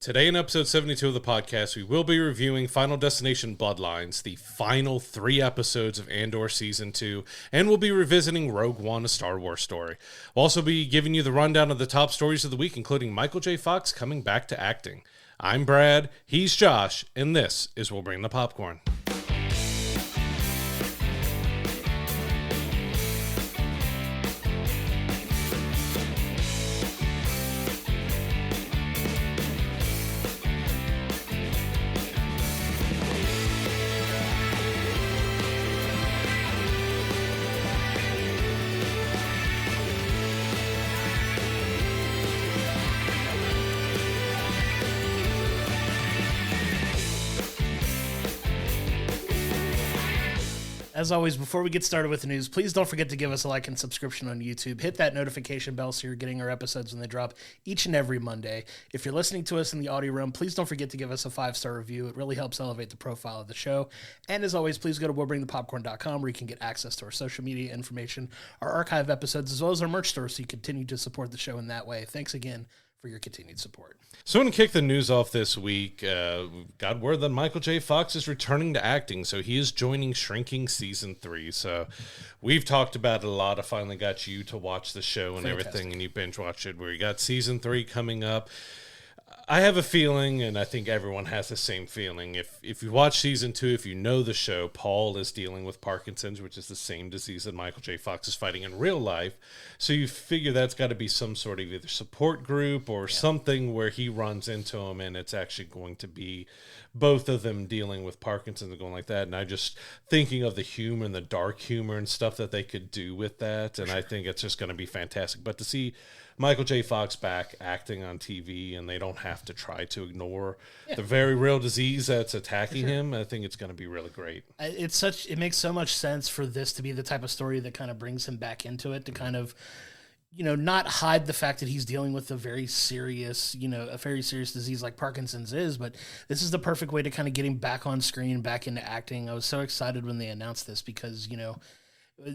Today in episode 72 of the podcast, we will be reviewing Final Destination Bloodlines, the final 3 episodes of Andor Season 2, and we'll be revisiting Rogue One, a Star Wars story. We'll also be giving you the rundown of the top stories of the week, including Michael J. Fox coming back to acting. I'm Brad, he's Josh, and this is We'll Bring the Popcorn. As always, before we get started with the news, please don't forget to give us a like and subscription on YouTube. Hit that notification bell so you're getting our episodes when they drop each and every Monday. If you're listening to us in the audio realm, please don't forget to give us a 5-star review. It really helps elevate the profile of the show. And as always, please go to willbringthepopcorn.com where you can get access to our social media information, our archive episodes, as well as our merch store so you continue to support the show in that way. Thanks again for your continued support. So to kick the news off this week, we've got word that Michael J. Fox is returning to acting, so he is joining Shrinking Season 3. So we've talked about it a lot. I finally got you to watch the show and everything, and you binge watched it, where you got Season 3 coming up. I have a feeling, and I think everyone has the same feeling, if you watch Season 2, if you know the show, Paul is dealing with Parkinson's, which is the same disease that Michael J. Fox is fighting in real life. So you figure that's got to be some sort of either support group or something where he runs into him, and it's actually going to be both of them dealing with Parkinson's and going like that. And I just thinking of the humor and the dark humor and stuff that they could do with that, and I think it's just going to be fantastic. But to see Michael J. Fox back acting on TV, and they don't have to try to ignore the very real disease that's attacking him, I think it's going to be really great. It makes so much sense for this to be the type of story that kind of brings him back into it, to kind of, not hide the fact that he's dealing with a very serious disease like Parkinson's is, but this is the perfect way to kind of get him back on screen, back into acting. I was so excited when they announced this because,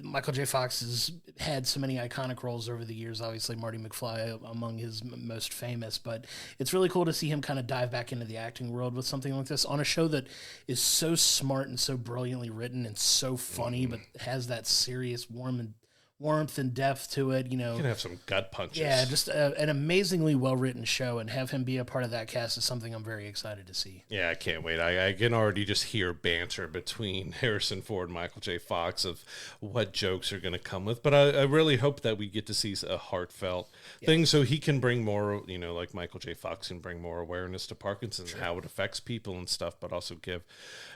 Michael J. Fox has had so many iconic roles over the years, obviously Marty McFly among his most famous, but it's really cool to see him kind of dive back into the acting world with something like this on a show that is so smart and so brilliantly written and so funny, but has that serious warmth and depth to it. You can have some gut punches. Yeah, just an amazingly well-written show, and have him be a part of that cast is something I'm very excited to see. Yeah, I can't wait. I can already just hear banter between Harrison Ford and Michael J. Fox of what jokes are going to come with, but I really hope that we get to see a heartfelt thing so he can bring more, like Michael J. Fox can bring more awareness to Parkinson's and how it affects people and stuff, but also give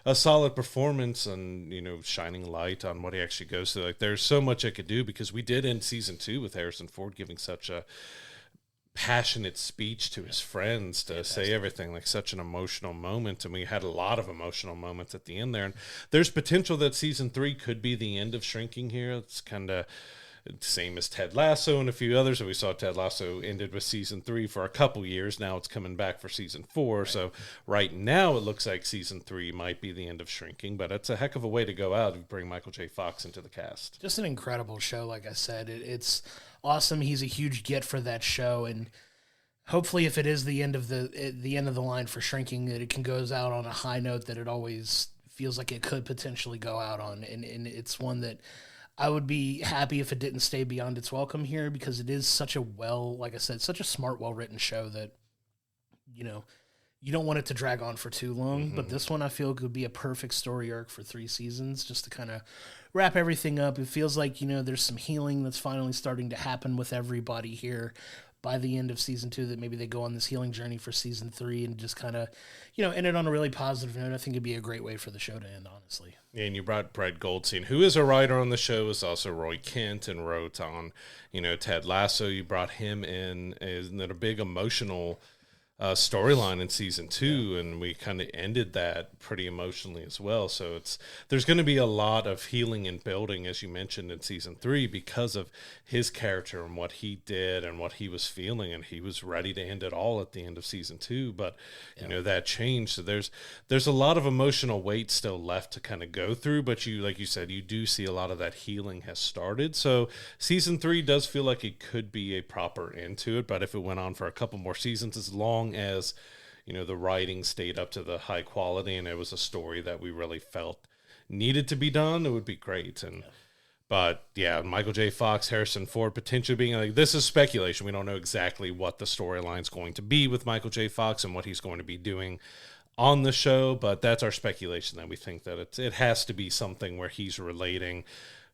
a solid performance and, shining light on what he actually goes through. Like, there's so much I could do, because we did end Season 2 with Harrison Ford giving such a passionate speech to his friends to say everything, like such an emotional moment, and we had a lot of emotional moments at the end there, and there's potential that Season 3 could be the end of Shrinking here. It's kind of same as Ted Lasso and a few others. So we saw Ted Lasso ended with Season 3 for a couple years. Now it's coming back for Season 4. Right. So right now it looks like Season 3 might be the end of Shrinking, but it's a heck of a way to go out and bring Michael J. Fox into the cast. Just an incredible show, like I said. It's awesome. He's a huge get for that show, and hopefully if it is the end of the line for Shrinking, that it can goes out on a high note that it always feels like it could potentially go out on, and it's one that I would be happy if it didn't stay beyond its welcome here, because it is such a smart, well-written show that, you don't want it to drag on for too long. Mm-hmm. But this one I feel could be a perfect story arc for 3 seasons, just to kind of wrap everything up. It feels like, there's some healing that's finally starting to happen with everybody here by the end of Season 2, that maybe they go on this healing journey for Season 3 and just kind of, end it on a really positive note. I think it'd be a great way for the show to end, honestly. Yeah, and you brought Brett Goldstein, who is a writer on the show, is also Roy Kent, and wrote on, Ted Lasso. You brought him in as a big emotional storyline in season 2, and we kind of ended that pretty emotionally as well. So there's going to be a lot of healing and building, as you mentioned, in season 3 because of his character and what he did and what he was feeling, and he was ready to end it all at the end of season 2. But you know, that changed. So there's a lot of emotional weight still left to kind of go through, but you, like you said, you do see a lot of that healing has started. So season 3 does feel like it could be a proper end to it, but if it went on for a couple more seasons, as long as the writing stayed up to the high quality and it was a story that we really felt needed to be done, it would be great. But yeah, Michael J. Fox, Harrison Ford, potentially being like, this is speculation. We don't know exactly what the storyline's going to be with Michael J. Fox and what he's going to be doing on the show, but that's our speculation, that we think that it has to be something where he's relating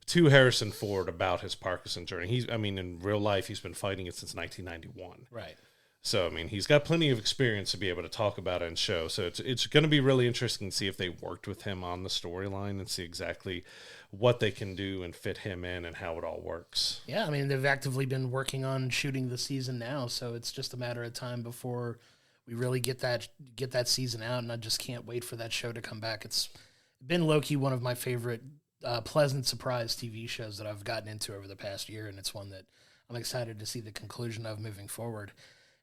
to Harrison Ford about his Parkinson journey. In real life, he's been fighting it since 1991. Right. So, he's got plenty of experience to be able to talk about it and show. So it's going to be really interesting to see if they worked with him on the storyline and see exactly what they can do and fit him in and how it all works. Yeah, they've actively been working on shooting the season now, so it's just a matter of time before we really get that season out, and I just can't wait for that show to come back. It's been low-key one of my favorite pleasant surprise TV shows that I've gotten into over the past year, and it's one that I'm excited to see the conclusion of moving forward.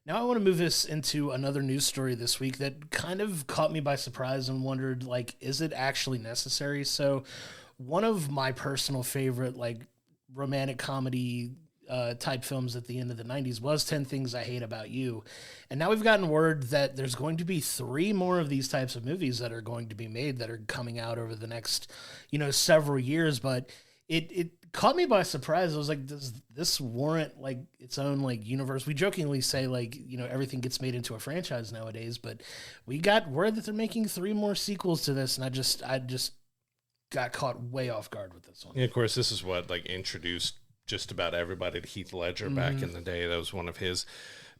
Now I want to move this into another news story this week that kind of caught me by surprise and wondered, is it actually necessary? So one of my personal favorite, romantic comedy type films at the end of the 90s was 10 Things I Hate About You. And now we've gotten word that there's going to be 3 more of these types of movies that are going to be made that are coming out over the next, several years. But it caught me by surprise. I was like, does this warrant its own universe? We jokingly say everything gets made into a franchise nowadays, but we got word that they're making 3 more sequels to this, and I just got caught way off guard with this one. Yeah, of course, this is what introduced just about everybody to Heath Ledger back in the day. That was one of his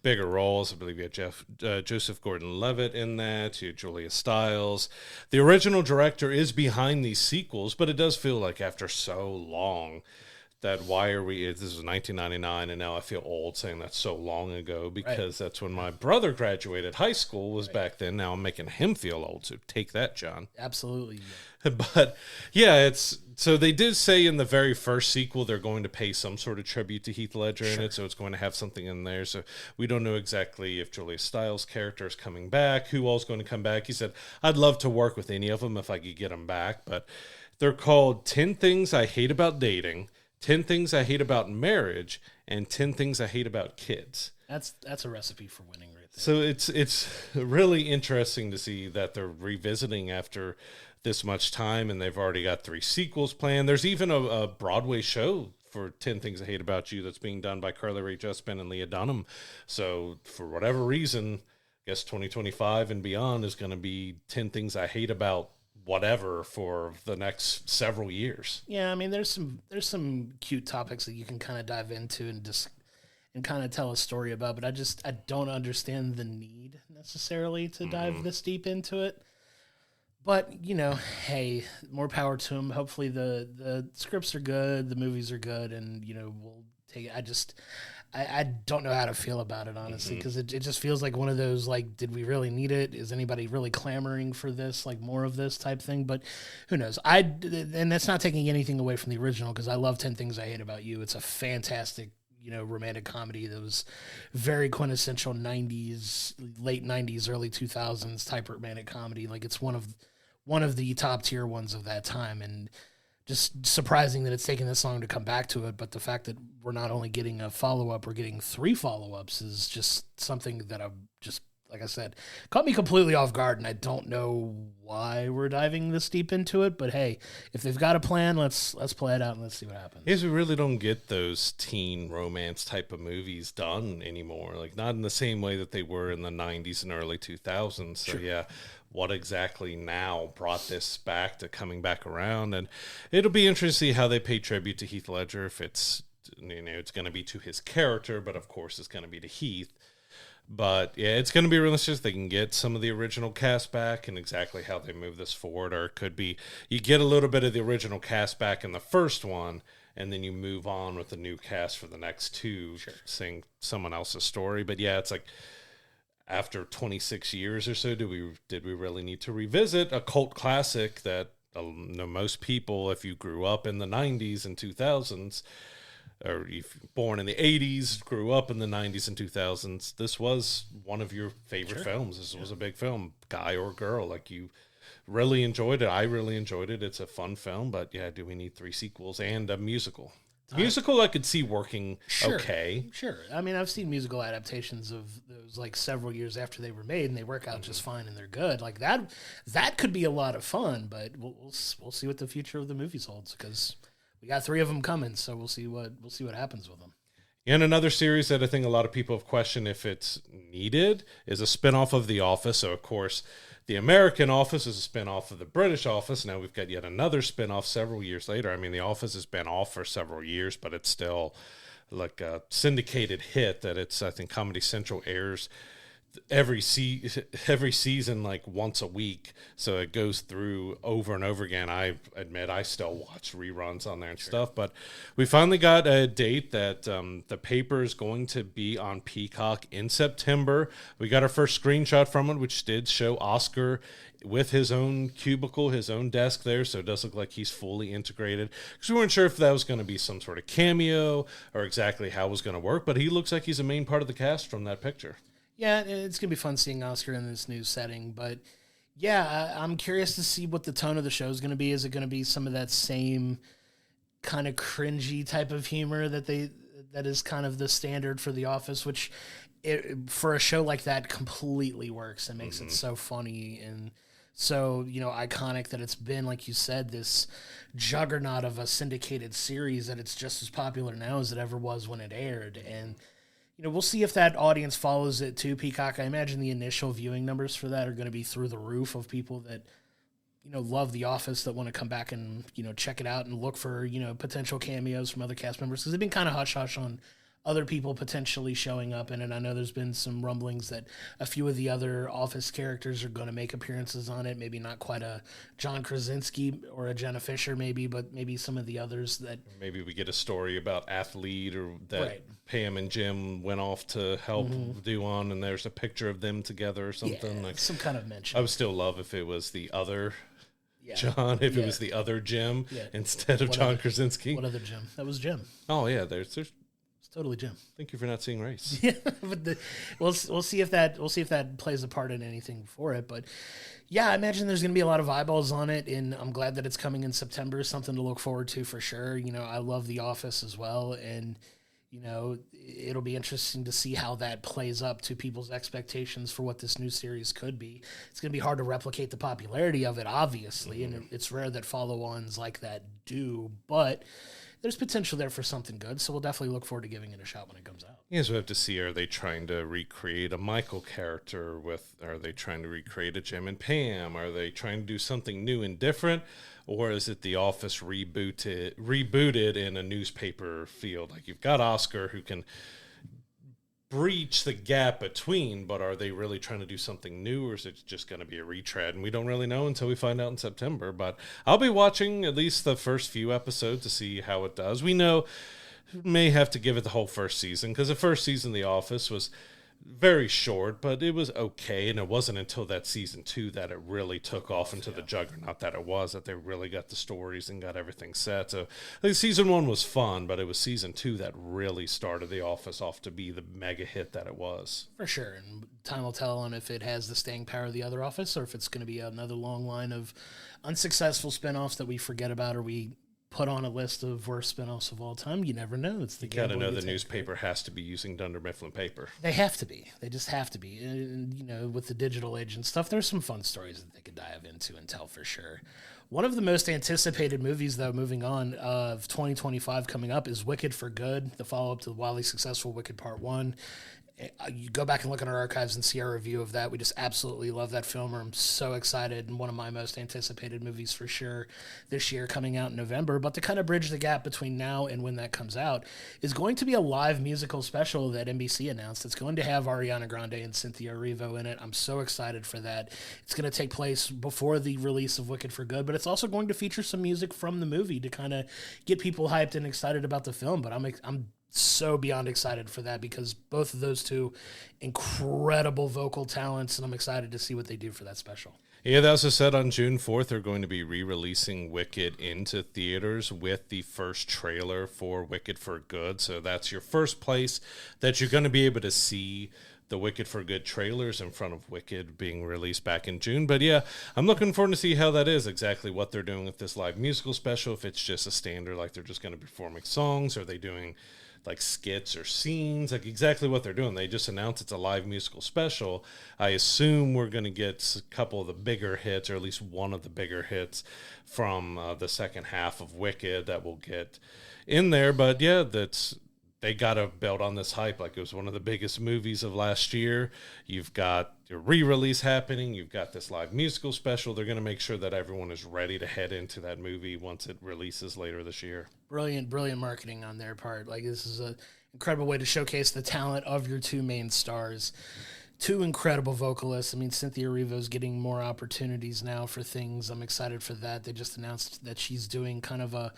bigger roles. I believe you had Joseph Gordon-Levitt in that. You had Julia Stiles. The original director is behind these sequels, but it does feel like after so long that why are we, this was 1999, and now I feel old saying that's so long ago because that's when my brother graduated high school was back then. Now I'm making him feel old, so take that, John. Absolutely. But yeah, so they did say in the very first sequel they're going to pay some sort of tribute to Heath Ledger in it, so it's going to have something in there. So we don't know exactly if Julia Stiles' character is coming back, who all's going to come back. He said, I'd love to work with any of them if I could get them back, but they're called 10 Things I Hate About Dating, 10 Things I Hate About Marriage, and 10 Things I Hate About Kids. That's a recipe for winning right there. So it's really interesting to see that they're revisiting after this much time, and they've already got 3 sequels planned. There's even a Broadway show for 10 Things I Hate About You that's being done by Carly Rae Jepsen and Leah Dunham. So for whatever reason, I guess 2025 and beyond is going to be 10 Things I Hate About whatever for the next several years. Yeah, there's some cute topics that you can kind of dive into and kind of tell a story about, but I don't understand the need necessarily to dive this deep into it. But, hey, more power to them. Hopefully the scripts are good, the movies are good, and, we'll take it. I don't know how to feel about it, honestly, because it just feels like one of those, did we really need it? Is anybody really clamoring for this, more of this type thing? But who knows? And that's not taking anything away from the original, because I love 10 Things I Hate About You. It's a fantastic, romantic comedy that was very quintessential 90s, late 90s, early 2000s type romantic comedy. It's one of the top tier ones of that time, and just surprising that it's taken this long to come back to it. But the fact that we're not only getting a follow-up, we're getting 3 follow-ups is just something that I'm just, like I said, caught me completely off guard, and I don't know why we're diving this deep into it. But hey, if they've got a plan, let's play it out and let's see what happens. Because we really don't get those teen romance type of movies done anymore, not in the same way that they were in the 90s and early 2000s. So yeah, what exactly now brought this back to coming back around? And it'll be interesting to see how they pay tribute to Heath Ledger. If it's it's going to be to his character, but of course it's going to be to Heath. But yeah, it's going to be realistic. They can get some of the original cast back, and exactly how they move this forward, or it could be you get a little bit of the original cast back in the first one, and then you move on with the new cast for the next 2, seeing someone else's story. But yeah, it's after 26 years or so, did we really need to revisit a cult classic that most people, if you grew up in the 90s and 2000s, or if you're born in the 80s, grew up in the 90s and 2000s, this was one of your favorite films. This was a big film, guy or girl. You really enjoyed it. I really enjoyed it. It's a fun film, but yeah, do we need 3 sequels and a musical? Musical, I could see working Sure, okay. sure. I mean, I've seen musical adaptations of those like several years after they were made, and they work out just fine and they're good. Like that, that could be a lot of fun. But we'll see what the future of the movies holds, because we got 3 of them coming, so we'll see what happens with them. And another series that I think a lot of people have questioned if it's needed is a spinoff of The Office. So, of course, the American Office is a spinoff of the British Office. Now we've got yet another spinoff several years later. I mean, The Office has been off for several years, but it's still like a syndicated hit that I think Comedy Central airs every season like once a week, so it goes through over and over again. I admit I still watch reruns on there and stuff, but we finally got a date that the paper is going to be on Peacock in September. We got our first screenshot from it, which did show Oscar with his own cubicle, his own desk there, so it does look like he's fully integrated, because we weren't sure if that was going to be some sort of cameo or exactly how it was going to work, but he looks like he's a main part of the cast from that picture. Yeah, it's going to be fun seeing Oscar in this new setting. But yeah, I'm curious to see what the tone of the show is going to be. Is it going to be some of that same kind of cringy type of humor that is kind of the standard for The Office, which for a show like that completely works and makes it so funny and so, iconic that it's been, like you said, this juggernaut of a syndicated series, that it's just as popular now as it ever was when it aired. And we'll see if that audience follows it to Peacock. I imagine the initial viewing numbers for that are going to be through the roof of people that, love The Office, that want to come back and, check it out and look for, potential cameos from other cast members. Because they've been kind of hush-hush on other people potentially showing up in it. I know there's been some rumblings that a few of the other Office characters are going to make appearances on it. Maybe not quite a John Krasinski or a Jenna Fisher, maybe, but maybe some of the others that... Maybe we get a story about Athlete, or that right. Pam and Jim went off to help do on, and there's a picture of them together or something. Yeah, like some kind of mention. I would still love if it was the other John, if it was the other Jim instead of John Krasinski. What other Jim? That was Jim. Oh, yeah, there's totally Jim. Thank you for not seeing Race. Yeah, but we'll see if that plays a part in anything for it. But yeah, I imagine there's going to be a lot of eyeballs on it, and I'm glad that it's coming in September. Something to look forward to for sure. I love The Office as well, and it'll be interesting to see how that plays up to people's expectations for what this new series could be. It's going to be hard to replicate the popularity of it, obviously, and it's rare that follow-ons like that do, but there's potential there for something good, so we'll definitely look forward to giving it a shot when it comes out. Yeah, so we have to see, are they trying to recreate a Michael character are they trying to recreate a Jim and Pam? Are they trying to do something new and different? Or is it The Office rebooted in a newspaper field? Like, you've got Oscar, who can breach the gap between, but are they really trying to do something new, or is it just going to be a retread? And we don't really know until we find out in September. But I'll be watching at least the first few episodes to see how it does. We know may have to give it the whole first season, because the first season of The Office was very short, but it was okay, and it wasn't until that season 2 that it really took off into the juggernaut that it was, that they really got the stories and got everything set. So I think season 1 was fun, but it was season 2 that really started The Office off to be the mega hit that it was. For sure, and time will tell on if it has the staying power of the other Office, or if it's going to be another long line of unsuccessful spinoffs that we forget about, or we put on a list of worst spinoffs of all time. You never know. It's the you got to know the newspaper has to be using Dunder Mifflin paper. They have to be. They just have to be. And, with the digital age and stuff, there's some fun stories that they could dive into and tell for sure. One of the most anticipated movies, though, moving on, of 2025 coming up is Wicked for Good, the follow-up to the wildly successful Wicked Part 1. You go back and look in our archives and see our review of that. We just absolutely love that film. I'm so excited, and one of my most anticipated movies for sure this year, coming out in November. But to kind of bridge the gap between now and when that comes out is going to be a live musical special that NBC announced. It's going to have Ariana Grande and Cynthia Erivo in it. I'm so excited for that. It's going to take place before the release of Wicked for Good, but it's also going to feature some music from the movie to kind of get people hyped and excited about the film. But I'm so beyond excited for that, because both of those two incredible vocal talents, and I'm excited to see what they do for that special. Yeah, they also said on June 4th they're going to be re-releasing Wicked into theaters with the first trailer for Wicked for Good. So that's your first place that you're going to be able to see the Wicked for Good trailers in front of Wicked being released back in June. But yeah, I'm looking forward to see how that is, exactly what they're doing with this live musical special. If it's just a standard, like they're just going to be performing songs, or are they doing like skits or scenes, like exactly what they're doing. They just announced it's a live musical special. I assume we're going to get a couple of the bigger hits, or at least one of the bigger hits from the second half of Wicked that we'll get in there. But yeah, they got to build on this hype. Like, it was one of the biggest movies of last year. You've got your re-release happening. You've got this live musical special. They're going to make sure that everyone is ready to head into that movie once it releases later this year. Brilliant marketing on their part. Like, this is an incredible way to showcase the talent of your two main stars. Two incredible vocalists. I mean, Cynthia Erivo's getting more opportunities now for things. I'm excited for that. They just announced that she's doing kind of a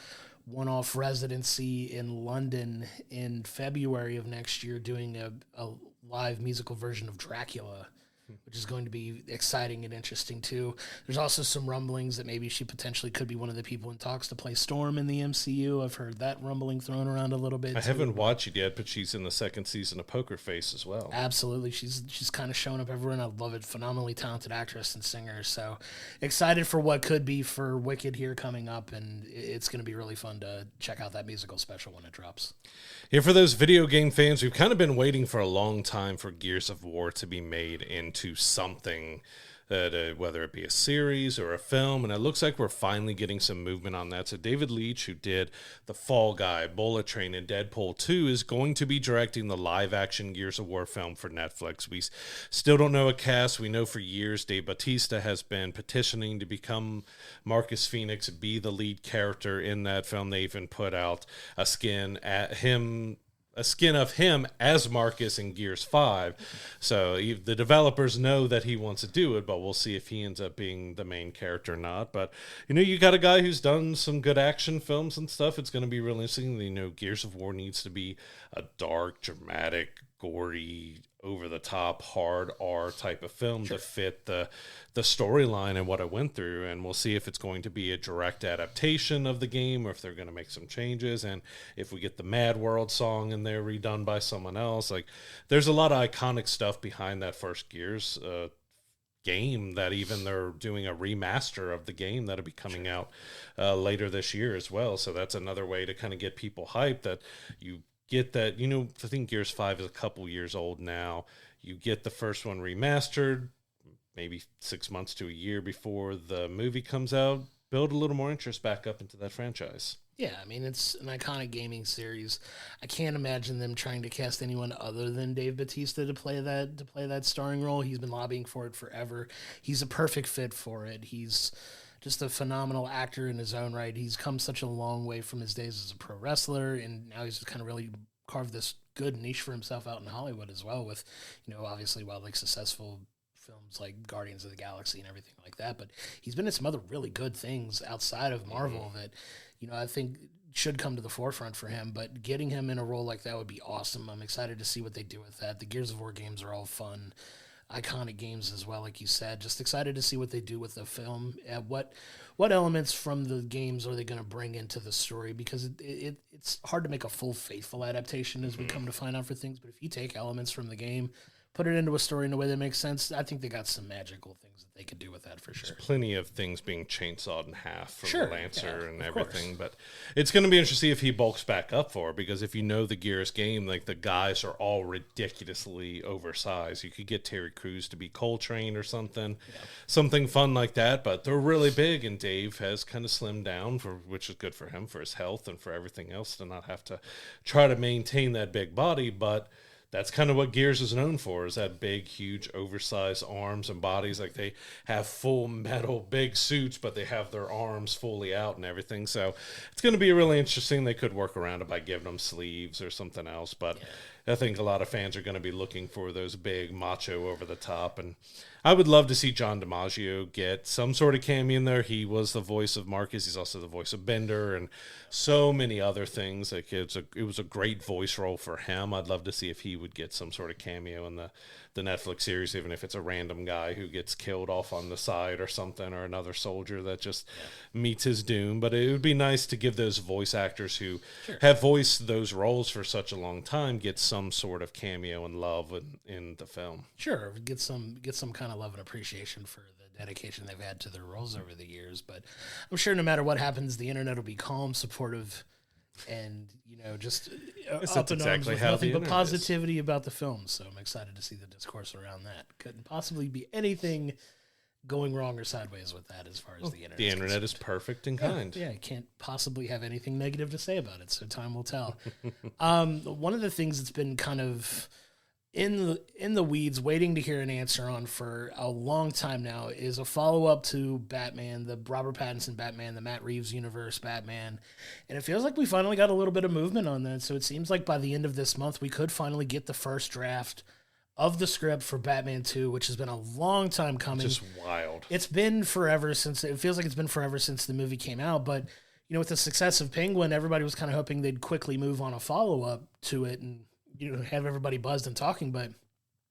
one-off residency in London in February of next year, doing a live musical version of Dracula, which is going to be exciting and interesting too. There's also some rumblings that maybe she potentially could be one of the people in talks to play Storm in the MCU. I've heard that rumbling thrown around a little bit. I haven't watched it yet, but she's in the second season of Poker Face as well. Absolutely. She's kind of showing up everywhere, and I love it. Phenomenally talented actress and singer. So excited for what could be for Wicked here coming up, and it's going to be really fun to check out that musical special when it drops. Yeah, for those video game fans, we've kind of been waiting for a long time for Gears of War to be made into something, that whether it be a series or a film, and it looks like we're finally getting some movement on that. So David Leitch, who did The Fall Guy, Bullet Train, and Deadpool 2, is going to be directing the live-action Gears of War film for Netflix. We still don't know a cast. We know for years Dave Bautista has been petitioning to become Marcus Phoenix, be the lead character in that film. They even put out a skin of him as Marcus in Gears 5. So the developers know that he wants to do it, but we'll see if he ends up being the main character or not. But, you got a guy who's done some good action films and stuff. It's going to be really interesting. Gears of War needs to be a dark, dramatic, gory, over-the-top, hard R type of film to fit the storyline and what I went through. And we'll see if it's going to be a direct adaptation of the game, or if they're going to make some changes. And if we get the Mad World song in there redone by someone else, like, there's a lot of iconic stuff behind that first Gears game, that even they're doing a remaster of the game that'll be coming out later this year as well. So that's another way to kind of get people hyped, that you get that, I think Gears 5 is a couple years old now. You get the first one remastered, maybe 6 months to a year before the movie comes out, build a little more interest back up into that franchise. Yeah, I mean, it's an iconic gaming series. I can't imagine them trying to cast anyone other than Dave Bautista to play that starring role. He's been lobbying for it forever. He's a perfect fit for it. He's just a phenomenal actor in his own right. He's come such a long way from his days as a pro wrestler, and now he's just kind of really carved this good niche for himself out in Hollywood as well, with, obviously wildly successful films like Guardians of the Galaxy and everything like that. But he's been in some other really good things outside of Marvel that, I think should come to the forefront for him. But getting him in a role like that would be awesome. I'm excited to see what they do with that. The Gears of War games are all fun, iconic games as well, like you said. Just excited to see what they do with the film. What elements from the games are they going to bring into the story? Because it's hard to make a full faithful adaptation, as we come to find out for things. But if you take elements from the game, put it into a story in a way that makes sense, I think they got some magical things that they could do with that for sure. There's plenty of things being chainsawed in half from the Lancer and everything, but it's going to be interesting to see if he bulks back up for it, because if you know the Gears game, like, the guys are all ridiculously oversized. You could get Terry Crews to be Coltrane or something fun like that, but they're really big, and Dave has kind of slimmed down, which is good for him, for his health and for everything else, to not have to try to maintain that big body. But that's kind of what Gears is known for, is that big, huge, oversized arms and bodies. Like, they have full metal, big suits, but they have their arms fully out and everything. So it's going to be really interesting. They could work around it by giving them sleeves or something else. But I think a lot of fans are going to be looking for those big, macho, over the top. And I would love to see John DiMaggio get some sort of cameo in there. He was the voice of Marcus. He's also the voice of Bender and so many other things. Like, it was a great voice role for him. I'd love to see if he would get some sort of cameo in the the Netflix series, even if it's a random guy who gets killed off on the side or something, or another soldier that just meets his doom. But it would be nice to give those voice actors who have voiced those roles for such a long time get some sort of cameo and love in the film. Sure, get some kind of love and appreciation for the dedication they've had to their roles over the years. But I'm sure no matter what happens, the internet will be calm, supportive, and just up in arms with nothing but positivity about the film. So I'm excited to see the discourse around that. Couldn't possibly be anything going wrong or sideways with that as far as the internet. The internet is perfect and kind. Yeah, can't possibly have anything negative to say about it. So time will tell. One of the things that's been kind of in the weeds, waiting to hear an answer on for a long time now, is a follow-up to Batman, the Robert Pattinson Batman, the Matt Reeves universe Batman. And it feels like we finally got a little bit of movement on that. So it seems like by the end of this month, we could finally get the first draft of the script for Batman 2, which has been a long time coming. Just wild. It feels like it's been forever since the movie came out. But, with the success of Penguin, everybody was kind of hoping they'd quickly move on a follow-up to it and have everybody buzzed and talking, but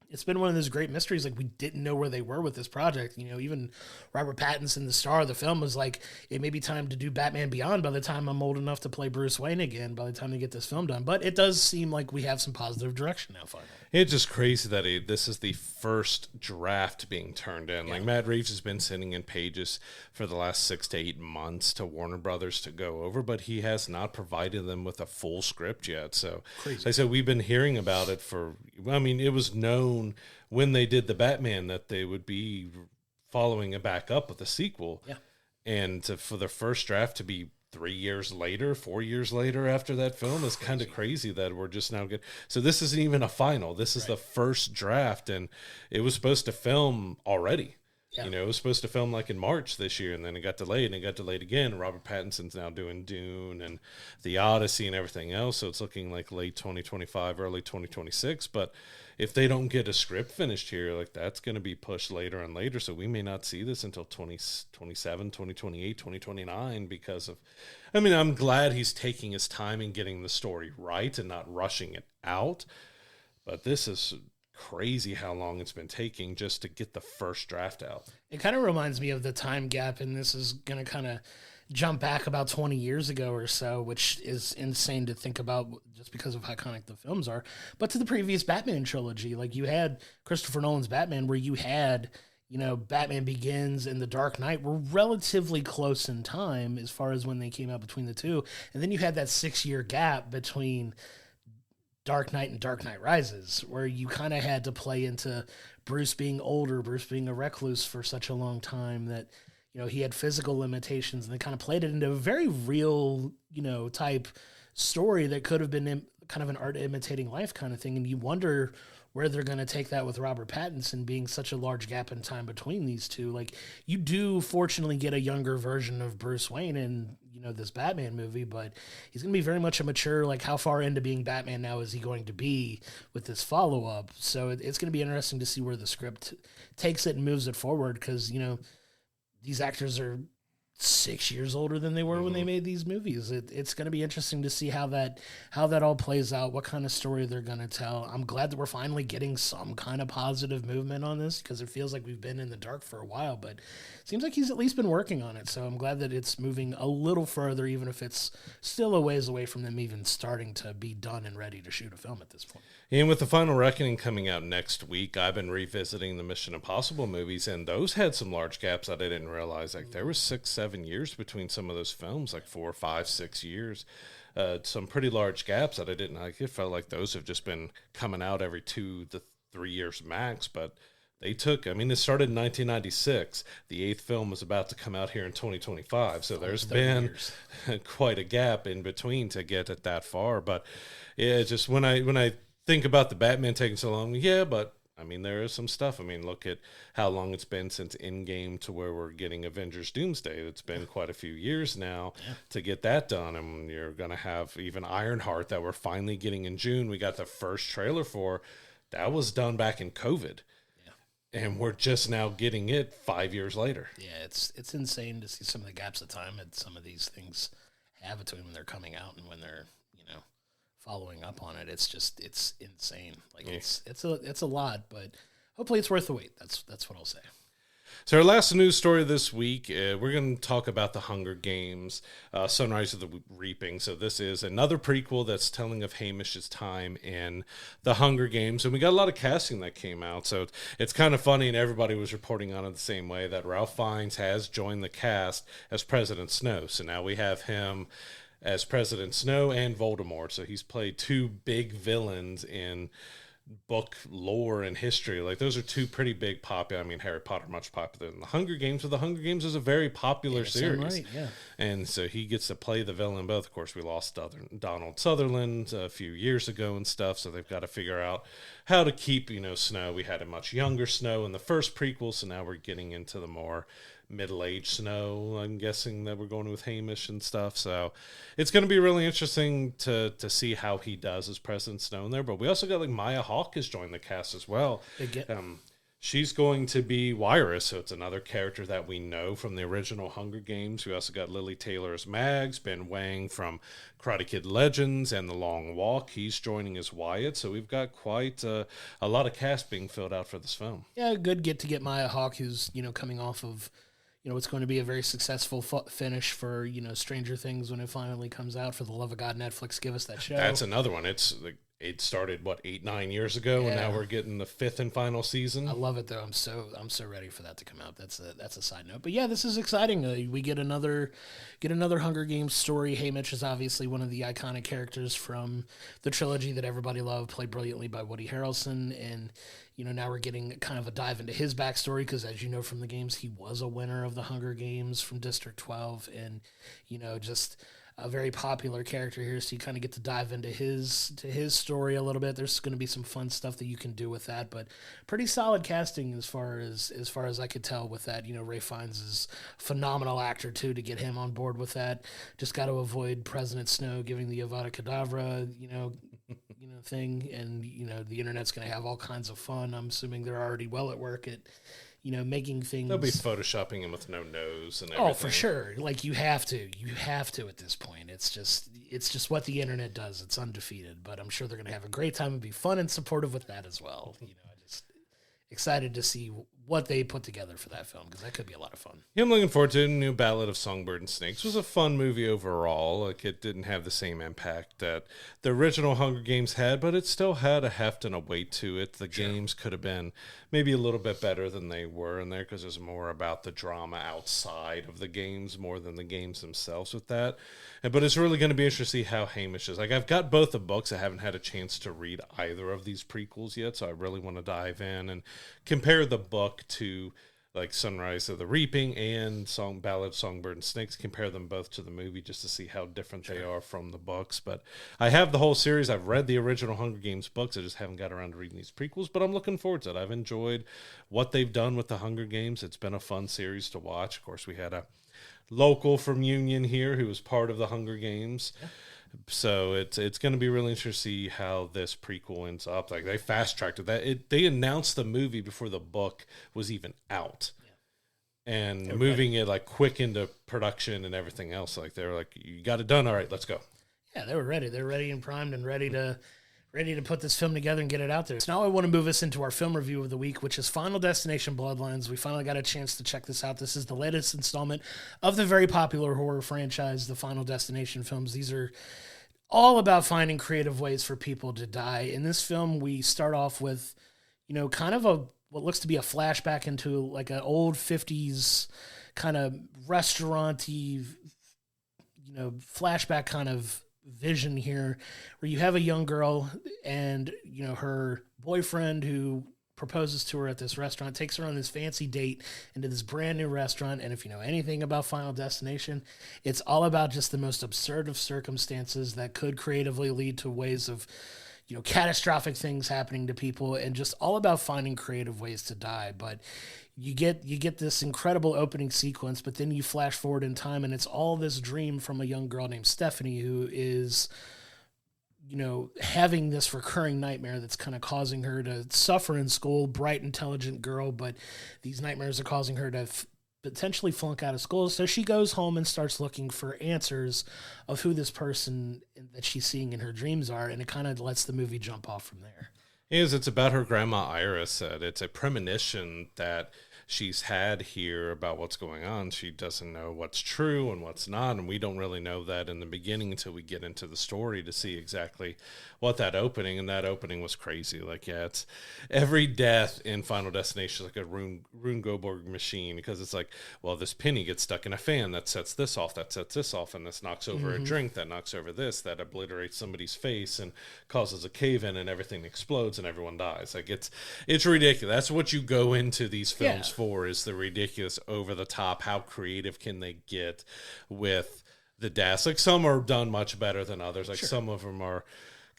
it's been one of those great mysteries. Like, we didn't know where they were with this project. Even Robert Pattinson, the star of the film, was like, it may be time to do Batman Beyond by the time I'm old enough to play Bruce Wayne again, by the time they get this film done. But it does seem like we have some positive direction now, finally. It's just crazy that this is the first draft being turned in. Yeah. Like, Matt Reeves has been sending in pages for the last 6 to 8 months to Warner Brothers to go over, but he has not provided them with a full script yet. So, like I said, we've been hearing about it it was known when they did the Batman that they would be following it back up with a sequel. Yeah. And for the first draft to be 4 years later after that film is kind of crazy that we're just now getting. So this isn't even a final. This is the first draft, and it was supposed to film already. Yeah. It was supposed to film like in March this year, and then it got delayed, and it got delayed again. Robert Pattinson's now doing Dune and The Odyssey and everything else, so it's looking like late 2025, early 2026. But if they don't get a script finished here, like, that's going to be pushed later and later, so we may not see this until 2027, 2028, 2029 because of... I'm glad he's taking his time and getting the story right and not rushing it out, but this is... crazy how long it's been taking just to get the first draft out. It kind of reminds me of the time gap, and this is going to kind of jump back about 20 years ago or so, which is insane to think about just because of how iconic the films are, but to the previous Batman trilogy. Like, you had Christopher Nolan's Batman, where you had, Batman Begins and The Dark Knight were relatively close in time as far as when they came out between the two. And then you had that 6-year gap between Dark Knight and Dark Knight Rises, where you kind of had to play into Bruce being older, Bruce being a recluse for such a long time that, he had physical limitations, and they kind of played it into a very real, type story that could have been kind of an art imitating life kind of thing. And you wonder where they're going to take that with Robert Pattinson being such a large gap in time between these two. Like, you do fortunately get a younger version of Bruce Wayne in, this Batman movie, but he's going to be very much a mature, like, how far into being Batman now is he going to be with this follow-up? So it's going to be interesting to see where the script takes it and moves it forward, because, these actors are 6 years older than they were when they made these movies. It's going to be interesting to see how that all plays out, what kind of story they're going to tell. I'm glad that we're finally getting some kind of positive movement on this, because it feels like we've been in the dark for a while, but it seems like he's at least been working on it. So I'm glad that it's moving a little further, even if it's still a ways away from them even starting to be done and ready to shoot a film at this point. And with The Final Reckoning coming out next week, I've been revisiting the Mission Impossible movies, and those had some large gaps that I didn't realize. Like, there was 6-7 years between some of those films, like 4, 5, 6 years. Some pretty large gaps that I didn't like. It felt like those have just been coming out every 2 to 3 years max, but it started in 1996. The 8th film was about to come out here in 2025, so there's been quite a gap in between to get it that far. But yeah, just when I think about the Batman taking so long, but there is some stuff. Look at how long it's been since Endgame to where we're getting Avengers Doomsday. It's been quite a few years now to get that done. And you're going to have even Ironheart that we're finally getting in June. We got the first trailer for. That was done back in COVID. Yeah. And we're just now getting it 5 years later. Yeah, it's insane to see some of the gaps of time that some of these things have between when they're coming out and when they're, following up on it. It's insane. Like, it's a lot, but hopefully it's worth the wait. That's what I'll say. So our last news story this week, we're going to talk about the Hunger Games, Sunrise of the Reaping. So this is another prequel that's telling of Hamish's time in the Hunger Games. And we got a lot of casting that came out. So it's kind of funny, and everybody was reporting on it the same way, that Ralph Fiennes has joined the cast as President Snow. So now we have him as President Snow and Voldemort. So he's played two big villains in book lore and history. Like, those are two pretty big popular. I mean, Harry Potter much popular than the Hunger Games, but the Hunger Games is a very popular series. Right, yeah. And so he gets to play the villain in both. Of course, we lost Donald Sutherland a few years ago and stuff, so they've got to figure out how to keep, Snow. We had a much younger Snow in the first prequel, so now we're getting into the more middle-aged Snow. I'm guessing that we're going with Hamish and stuff. So it's going to be really interesting to see how he does as President Snow in there. But we also got Maya Hawke has joined the cast as well. She's going to be Wiress, so it's another character that we know from the original Hunger Games. We also got Lily Taylor as Mags, Ben Wang from Karate Kid Legends and The Long Walk. He's joining as Wyatt, so we've got quite a lot of cast being filled out for this film. Yeah, good to get Maya Hawke, who's coming off of it's going to be a very successful finish for Stranger Things when it finally comes out. For the love of God, Netflix, give us that show. That's another one. It started 8-9 years ago, and now we're getting the 5th and final season. I love it though. I'm so ready for that to come out. That's a side note. But yeah, this is exciting. We get another Hunger Games story. Hamish is obviously one of the iconic characters from the trilogy that everybody loved, played brilliantly by Woody Harrelson, and now we're getting kind of a dive into his backstory because, as you know from the games, he was a winner of the Hunger Games from District 12, and just a very popular character here, so you kind of get to dive into his story a little bit. There's going to be some fun stuff that you can do with that, but pretty solid casting as far as I could tell with that. Ray Fiennes is a phenomenal actor too, to get him on board with that. Just got to avoid President Snow giving the Avada Kedavra, thing, and the internet's going to have all kinds of fun. I'm assuming they're already well at work at making things. They'll be photoshopping him with no nose and everything. Oh, for sure. You have to at this point. It's just what the internet does. It's undefeated, but I'm sure they're going to have a great time and be fun and supportive with that as well. I just excited to see what they put together for that film, because that could be a lot of fun. Yeah, I'm looking forward to it. New Ballad of Songbird and Snakes. It was a fun movie overall. It didn't have the same impact that the original Hunger Games had, but it still had a heft and a weight to it. The games could have been maybe a little bit better than they were in there, because it was more about the drama outside of the games more than the games themselves with that. But it's really going to be interesting to see how Hamish is. I've got both the books. I haven't had a chance to read either of these prequels yet, so I really want to dive in and compare the book to Sunrise of the Reaping and Ballad of Songbird and Snakes, compare them both to the movie just to see how different they are from the books. But I have the whole series. I've read the original Hunger Games books. I just haven't got around to reading these prequels, but I'm looking forward to it. I've enjoyed what they've done with the Hunger Games. It's been a fun series to watch. Of course, we had a local from Union here who was part of the Hunger Games. Yeah. So it's going to be really interesting to see how this prequel ends up. They fast-tracked it. They announced the movie before the book was even out. Yeah. And moving it quick into production and everything else. They were you got it done. All right, let's go. Yeah, they were ready. They're ready and primed and ready to put this film together and get it out there. So now I want to move us into our film review of the week, which is Final Destination Bloodlines. We finally got a chance to check this out. This is the latest installment of the very popular horror franchise, the Final Destination films. These are all about finding creative ways for people to die. In this film, we start off with, kind of what looks to be a flashback into an old 50s kind of restaurant-y, flashback kind of vision here, where you have a young girl and her boyfriend who proposes to her at this restaurant, takes her on this fancy date into this brand new restaurant. And if you know anything about Final Destination, it's all about just the most absurd of circumstances that could creatively lead to ways of catastrophic things happening to people, and just all about finding creative ways to die. But you get this incredible opening sequence, but then you flash forward in time, and it's all this dream from a young girl named Stephanie, who is having this recurring nightmare that's kind of causing her to suffer in school. Bright, intelligent girl, but these nightmares are causing her to potentially flunk out of school. So she goes home and starts looking for answers of who this person that she's seeing in her dreams are, and it kind of lets the movie jump off from there. It's about her grandma Iris said. It's a premonition that she's had here about what's going on. She doesn't know what's true and what's not, and we don't really know that in the beginning until we get into the story to see exactly what that opening, and that opening was crazy. Like, yeah, it's every death in Final Destination is like a Rune Goldberg machine, because it's like, well, this penny gets stuck in a fan, that sets this off, and this knocks over a drink, that knocks over this, that obliterates somebody's face and causes a cave-in, and everything explodes and everyone dies. Like, it's ridiculous. That's what you go into these films for, is the ridiculous, over the top. How creative can they get with the deaths? Like, some are done much better than others. Like, some of them are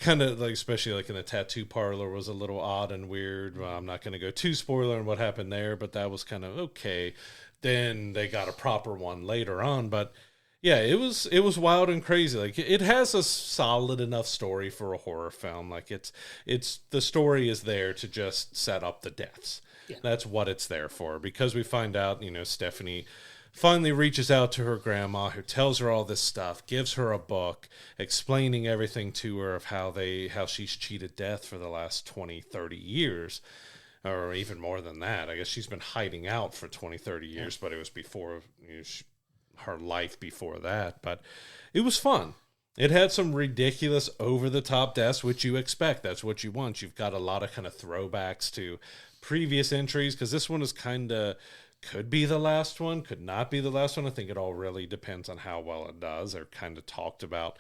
kind of like, especially like in the tattoo parlor, was a little odd and weird. Well, I'm not going to go too spoiler on what happened there, but that was kind of okay. Then they got a proper one later on, but yeah, it was wild and crazy. Like, it has a solid enough story for a horror film. Like, it's the story is there to just set up the deaths. Yeah. That's what it's there for, because we find out, Stephanie finally reaches out to her grandma, who tells her all this stuff, gives her a book explaining everything to her of how she's cheated death for the last 20, 30 years, or even more than that. I guess she's been hiding out for 20, 30 years, but it was before her life before that. But it was fun. It had some ridiculous, over-the-top deaths, which you expect. That's what you want. You've got a lot of kind of throwbacks to previous entries, because this one is kind of, could be the last one, could not be the last one. I think it all really depends on how well it does. They're kind of talked about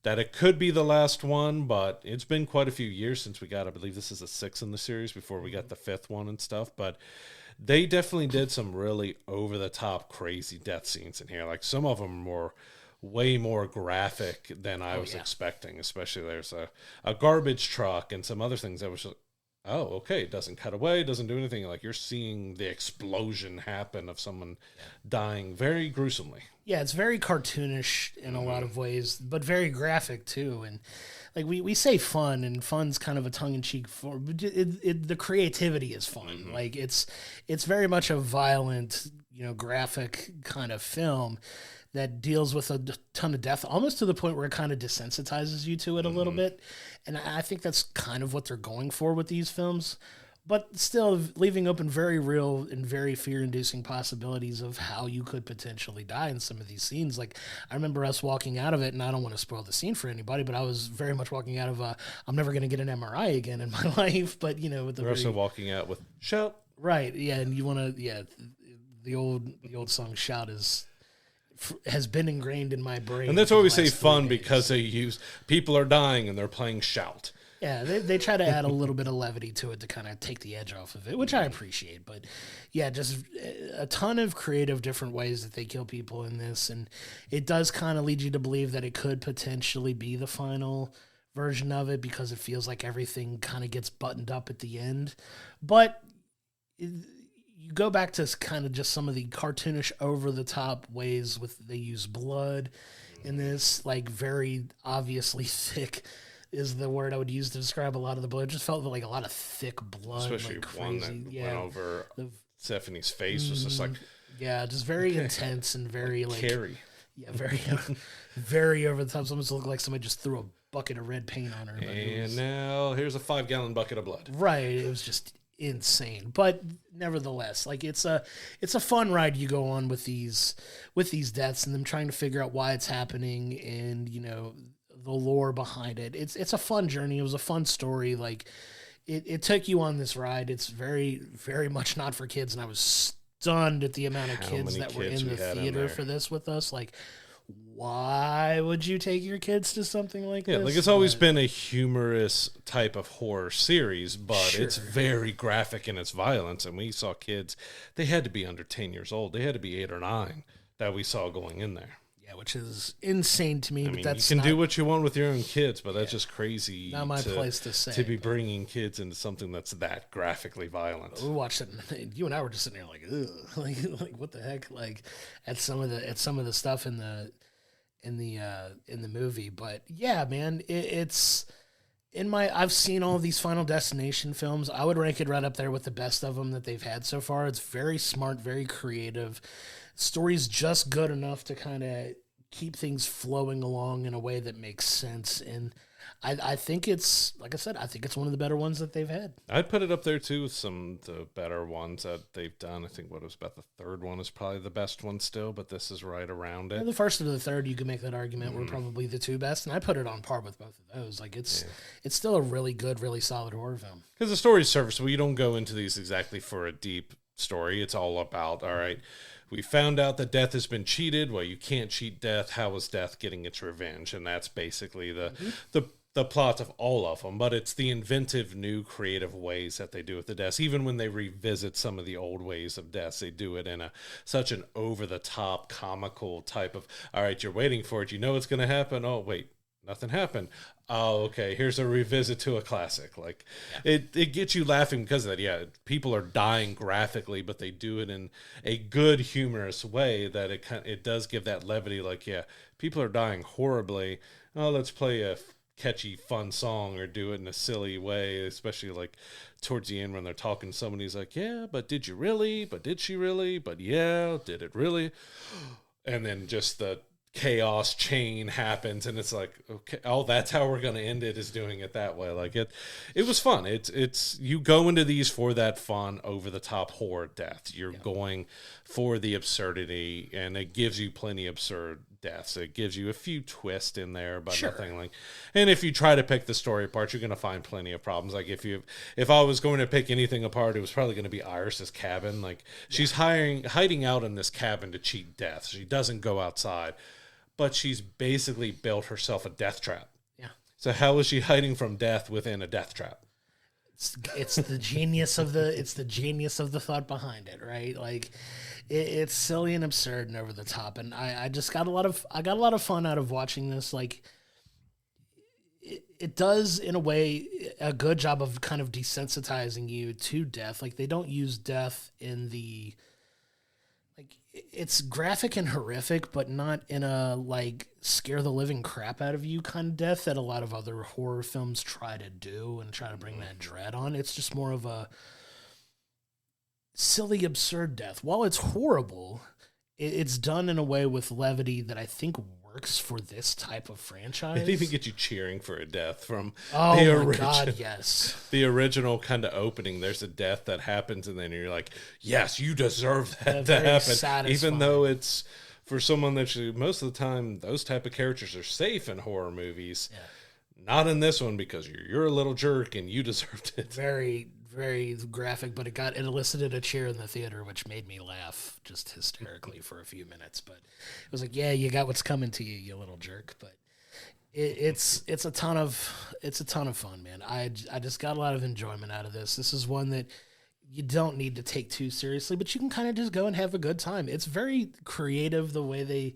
that it could be the last one, but it's been quite a few years since we got, I believe this is the 6th in the series, before we got the 5th one and stuff. But they definitely did some really over-the-top crazy death scenes in here. Like, some of them were way more graphic than I was expecting. Especially there's a garbage truck and some other things that was just, oh, okay, it doesn't cut away, it doesn't do anything. Like, you're seeing the explosion happen of someone dying very gruesomely. Yeah, it's very cartoonish in a lot of ways, but very graphic too. And like, we say fun, and fun's kind of a tongue-in-cheek form, but the creativity is fun. Like, it's very much a violent, graphic kind of film that deals with a ton of death, almost to the point where it kind of desensitizes you to it a little bit. And I think that's kind of what they're going for with these films, but still leaving open very real and very fear-inducing possibilities of how you could potentially die in some of these scenes. Like, I remember us walking out of it, and I don't want to spoil the scene for anybody, but I was very much walking out of I'm never going to get an MRI again in my life. But, with the we're also walking out with Shout. Right. Yeah. And you want to, the old song Shout has been ingrained in my brain. And that's why we say fun, because people are dying and they're playing Shout. Yeah, they try to add a little bit of levity to it to kind of take the edge off of it, which I appreciate. But yeah, just a ton of creative different ways that they kill people in this. And it does kind of lead you to believe that it could potentially be the final version of it, because it feels like everything kind of gets buttoned up at the end. But you go back to kind of just some of the cartoonish, over-the-top ways they use blood in this, like, very obviously thick is the word I would use to describe a lot of the blood. It just felt like a lot of thick blood. Especially like one crazy. that went over Stephanie's face was just like... Yeah, just very intense and very, like... Carrie. Yeah, very, very over the top. It almost looked like somebody just threw a bucket of red paint on her. And now here's a 5-gallon bucket of blood. Right, it was just insane, but nevertheless, like, it's a fun ride you go on with these deaths and them trying to figure out why it's happening, and the lore behind it. It's a fun journey. It was a fun story. Like, it took you on this ride. It's very, very much not for kids, and I was stunned at the amount of kids that were in the theater for this with us. Like, why would you take your kids to something like this? Yeah, like, it's always been a humorous type of horror series, but it's very graphic in its violence. And we saw kids, they had to be under 10 years old. They had to be 8 or 9 that we saw going in there. Yeah, which is insane to me. I mean, you can do what you want with your own kids, but that's just crazy. Not my place to say. To be bringing kids into something that's that graphically violent. We watched it, and you and I were just sitting there like, ugh, like what the heck? Like, at some of the stuff in the movie. But yeah, man, it's I've seen all of these Final Destination films. I would rank it right up there with the best of them that they've had so far. It's very smart, very creative. Story's just good enough to kind of keep things flowing along in a way that makes sense. And I think it's, like I said, I think it's one of the better ones that they've had. I'd put it up there too with the better ones that they've done. I think what it was about the third one is probably the best one still, but this is right around it. The first and the third, you could make that argument, were probably the two best, and I put it on par with both of those. Like it's still a really good, really solid horror film. Because the story's serviceable. You don't go into these exactly for a deep story. It's all about, all right, we found out that death has been cheated. Well, you can't cheat death. How is death getting its revenge? And that's basically the plot of all of them. But it's the inventive, new, creative ways that they do with the deaths. Even when they revisit some of the old ways of deaths, they do it in such an over-the-top, comical type of, all right, you're waiting for it. You know it's going to happen. Oh, wait. Nothing happened. Oh, okay. Here's a revisit to a classic. Like it gets you laughing because of that. Yeah, people are dying graphically, but they do it in a good, humorous way that it does give that levity. Like, yeah, people are dying horribly. Oh, let's play a catchy, fun song or do it in a silly way, especially like towards the end when they're talking. Somebody's like, yeah, but did you really? But did she really? But yeah, did it really? And then just the chaos chain happens and it's like, okay, oh, that's how we're going to end it, is doing it that way. Like it was fun. It's you go into these for that fun, over the top horror death. You're going for the absurdity, and it gives you plenty of absurd deaths. It gives you a few twists in there, but nothing like, and if you try to pick the story apart, you're going to find plenty of problems. Like if I was going to pick anything apart, it was probably going to be Iris's cabin. Like she's hiding out in this cabin to cheat death. She doesn't go outside, but she's basically built herself a death trap. Yeah. So how is she hiding from death within a death trap? It's the genius of the thought behind it, right? Like it's silly and absurd and over the top, and I just got a lot of fun out of watching this. Like it does in a way a good job of kind of desensitizing you to death. Like they don't use death in the, like, it's graphic and horrific, but not in a like scare the living crap out of you kind of death that a lot of other horror films try to do and try to bring that dread on. It's just more of a silly, absurd death. While it's horrible, it's done in a way with levity that I think works for this type of franchise. It even gets you cheering for a death from the original. God, yes. The original kind of opening. There's a death that happens, and then you're like, yes, you deserve that to happen. Satisfying. Even though it's for someone that most of the time, those type of characters are safe in horror movies. Yeah. Not in this one, because you're a little jerk and you deserved it. Very, very graphic, but it elicited a cheer in the theater, which made me laugh just hysterically for a few minutes. But it was like, yeah, you got what's coming to you, you little jerk. But it's a ton of fun, man. I just got a lot of enjoyment out of this. This is one that you don't need to take too seriously, but you can kind of just go and have a good time. It's very creative the way they,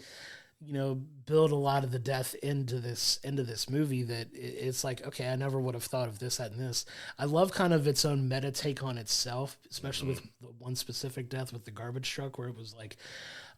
build a lot of the death into this movie, that it's like, okay, I never would have thought of this, that, and this. I love kind of its own meta take on itself, especially with the one specific death with the garbage truck, where it was like,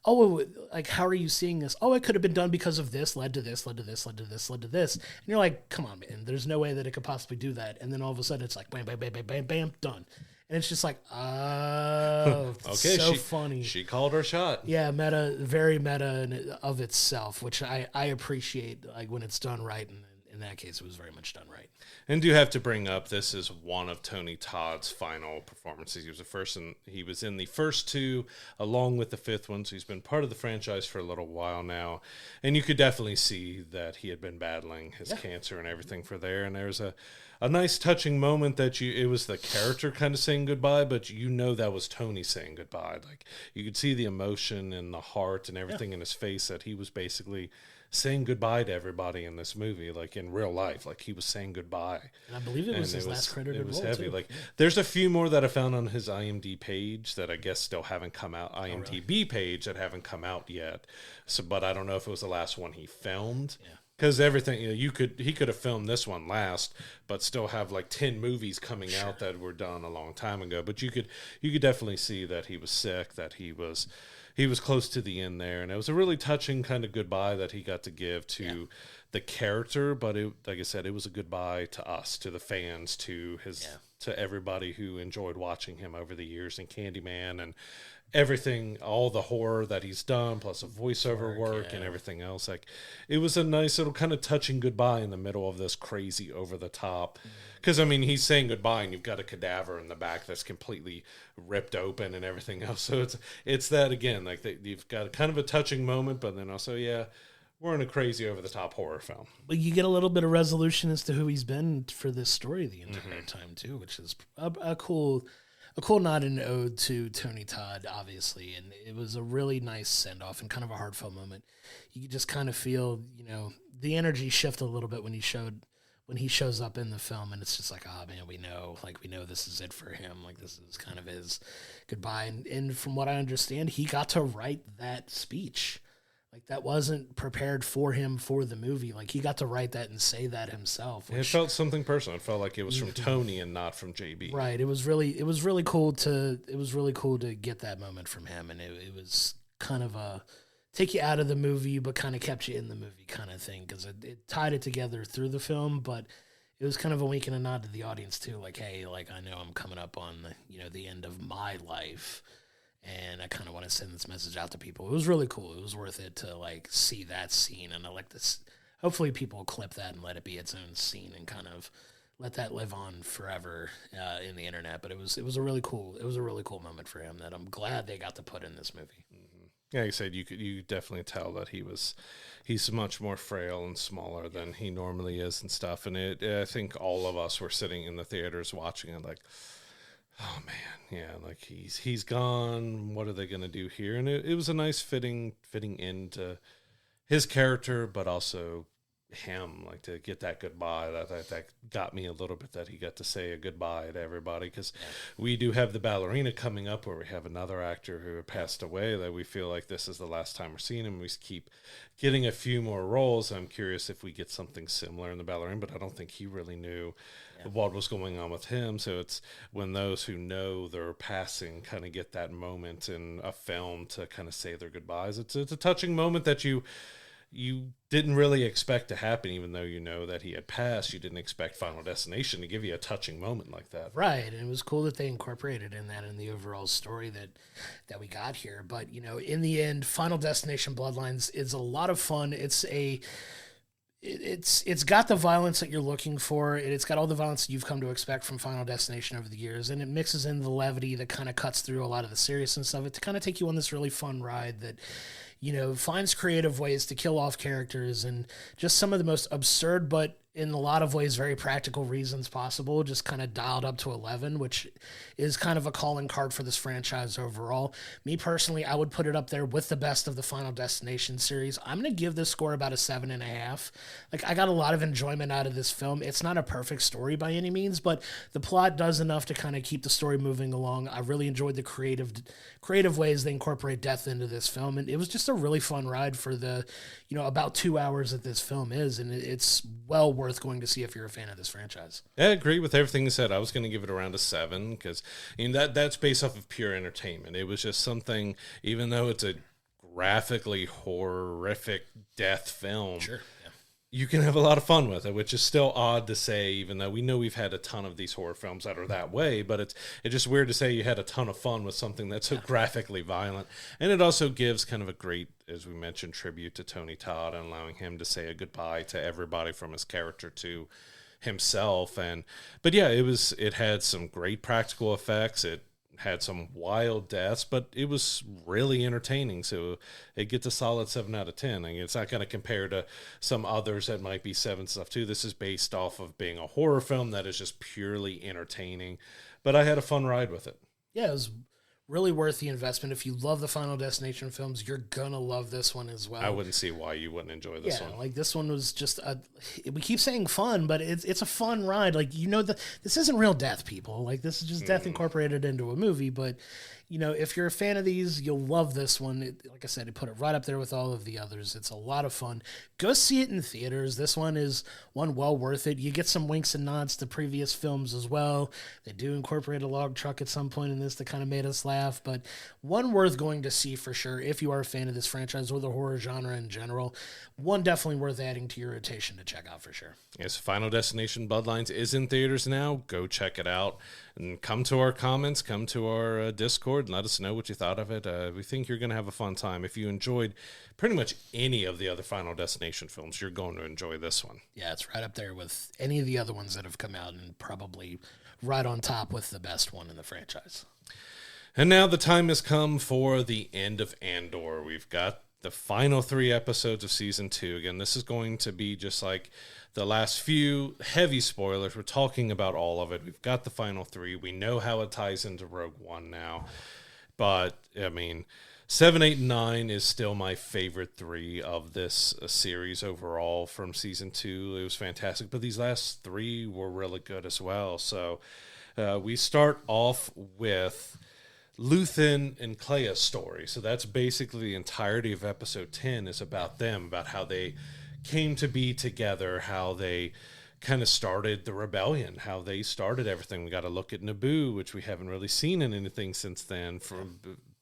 oh, like, how are you seeing this? Oh, it could have been done because of this, led to this, led to this, led to this, led to this. And you're like, come on, man, there's no way that it could possibly do that. And then all of a sudden it's like, bam, bam, bam, bam, bam, bam, done. And it's just like, oh, okay, so funny. She called her shot. Yeah, meta, very meta of itself, which I appreciate, like, when it's done right. And in that case, it was very much done right. And do have to bring up, this is one of Tony Todd's final performances. He was in the first two, along with the fifth one, so he's been part of the franchise for a little while now. And you could definitely see that he had been battling his cancer and everything for there. And there's a nice touching moment that it was the character kind of saying goodbye, but that was Tony saying goodbye. Like, you could see the emotion and the heart and everything in his face, that he was basically saying goodbye to everybody in this movie, like in real life. Like, he was saying goodbye. And I believe it was his last credited role. It was heavy. Too. Like, there's a few more that I found on his IMDb page that I guess still haven't come out. Page that haven't come out yet. So, but I don't know if it was the last one he filmed. Yeah. Because everything, he could have filmed this one last, but still have like 10 movies coming out that were done a long time ago. But you could definitely see that he was sick, that he was close to the end there, and it was a really touching kind of goodbye that he got to give to the character. But like I said, it was a goodbye to us, to the fans, to everybody who enjoyed watching him over the years, and Candyman and everything, all the horror that he's done, plus the voiceover work and everything else. Like, it was a nice little kind of touching goodbye in the middle of this crazy over the top. Because, I mean, he's saying goodbye and you've got a cadaver in the back that's completely ripped open and everything else. So it's that, again, like you've got kind of a touching moment, but then also, we're in a crazy over the top horror film. But you get a little bit of resolution as to who he's been for this story the entire time too, which is a cool nod and ode to Tony Todd, obviously. And it was a really nice send off and kind of a heartfelt moment. You could just kind of feel, the energy shift a little bit when he shows up in the film, and it's just like, oh man, we know this is it for him. Like, this is kind of his goodbye. And from what I understand, he got to write that speech. Like, that wasn't prepared for him for the movie. Like, he got to write that and say that himself. It felt something personal. It felt like it was from Tony and not from JB. Right. It was really cool to get that moment from him, and it was kind of a take you out of the movie, but kind of kept you in the movie kind of thing, because it tied it together through the film, but it was kind of a wink and a nod to the audience too. Like, hey, like, I know I'm coming up on the end of my life, and I kind of want to send this message out to people. It was really cool. It was worth it to like see that scene, and I like this. Hopefully, people will clip that and let it be its own scene and kind of let that live on forever in the internet. But it was a really cool moment for him that I'm glad they got to put in this movie. Yeah, like I said, you definitely tell that he's much more frail and smaller than he normally is and stuff. And I think all of us were sitting in the theaters watching it like, oh man, yeah, like he's gone. What are they going to do here? And it was a nice fitting into his character, but also him, like, to get that goodbye. That got me a little bit, that he got to say a goodbye to everybody, because we do have the ballerina coming up where we have another actor who passed away that we feel like this is the last time we're seeing him. We keep getting a few more roles. I'm curious if we get something similar in the ballerina, but I don't think he really knew what was going on with him. So it's when those who know they're passing kind of get that moment in a film to kind of say their goodbyes. It's a touching moment that you didn't really expect to happen, even though you know that he had passed. You didn't expect Final Destination to give you a touching moment like that. Right, and it was cool that they incorporated in the overall story that we got here. But, in the end, Final Destination Bloodlines is a lot of fun. It's got the violence that you're looking for. It's got all the violence that you've come to expect from Final Destination over the years, and it mixes in the levity that kind of cuts through a lot of the seriousness of it to kind of take you on this really fun ride that finds creative ways to kill off characters, and just some of the most absurd, but in a lot of ways very practical reasons possible, just kind of dialed up to 11, which is kind of a calling card for this franchise overall. Me personally, I would put it up there with the best of the Final Destination series. I'm going to give this score about a 7.5. Like, I got a lot of enjoyment out of this film. It's not a perfect story by any means, but the plot does enough to kind of keep the story moving along. I really enjoyed the creative ways they incorporate death into this film, and it was just a really fun ride for the, about 2 hours that this film is, and it's well worth going to see if you're a fan of this franchise. I agree with everything you said. I was going to give it around a 7, because that's based off of pure entertainment. It was just something, even though it's a graphically horrific death film, sure, you can have a lot of fun with it, which is still odd to say, even though we know we've had a ton of these horror films that are that way, but it's just weird to say you had a ton of fun with something that's so graphically violent. And it also gives kind of a great, as we mentioned, tribute to Tony Todd and allowing him to say a goodbye to everybody from his character to himself. But yeah, it had some great practical effects. It had some wild deaths, but it was really entertaining. So it gets a solid 7 out of 10. I mean, it's not going to compare to some others that might be 7 stuff too. This is based off of being a horror film that is just purely entertaining, but I had a fun ride with it. Yeah, it was really worth the investment. If you love the Final Destination films, you're gonna love this one as well. I wouldn't see why you wouldn't enjoy this one. Like, this one was just we keep saying fun, but it's a fun ride. Like, this isn't real death, people. Like, this is just death incorporated into a movie, but if you're a fan of these, you'll love this one. Like I said, it put it right up there with all of the others. It's a lot of fun. Go see it in theaters. This one is well worth it. You get some winks and nods to previous films as well. They do incorporate a log truck at some point in this that kind of made us laugh, but one worth going to see for sure if you are a fan of this franchise or the horror genre in general. One definitely worth adding to your rotation to check out for sure. Yes, Final Destination Bloodlines is in theaters now. Go check it out and come to our comments, come to our Discord. Andor and let us know what you thought of it. We think you're going to have a fun time. If you enjoyed pretty much any of the other Final Destination films, you're going to enjoy this one. Yeah, it's right up there with any of the other ones that have come out, and probably right on top with the best one in the franchise. And now the time has come for the end of Andor. We've got the final 3 episodes of season 2. Again, this is going to be just like the last few. Heavy spoilers. We're talking about all of it. We've got the final 3. We know how it ties into Rogue One now. But, I mean, 7, 8, and 9 is still my favorite 3 of this series overall from season 2. It was fantastic. But these last 3 were really good as well. So we start off with Luthen and Clea's story. So that's basically the entirety of episode 10 is about them, about how they came to be together, how they kind of started the rebellion, how they started everything. We got to look at Naboo, which we haven't really seen in anything since then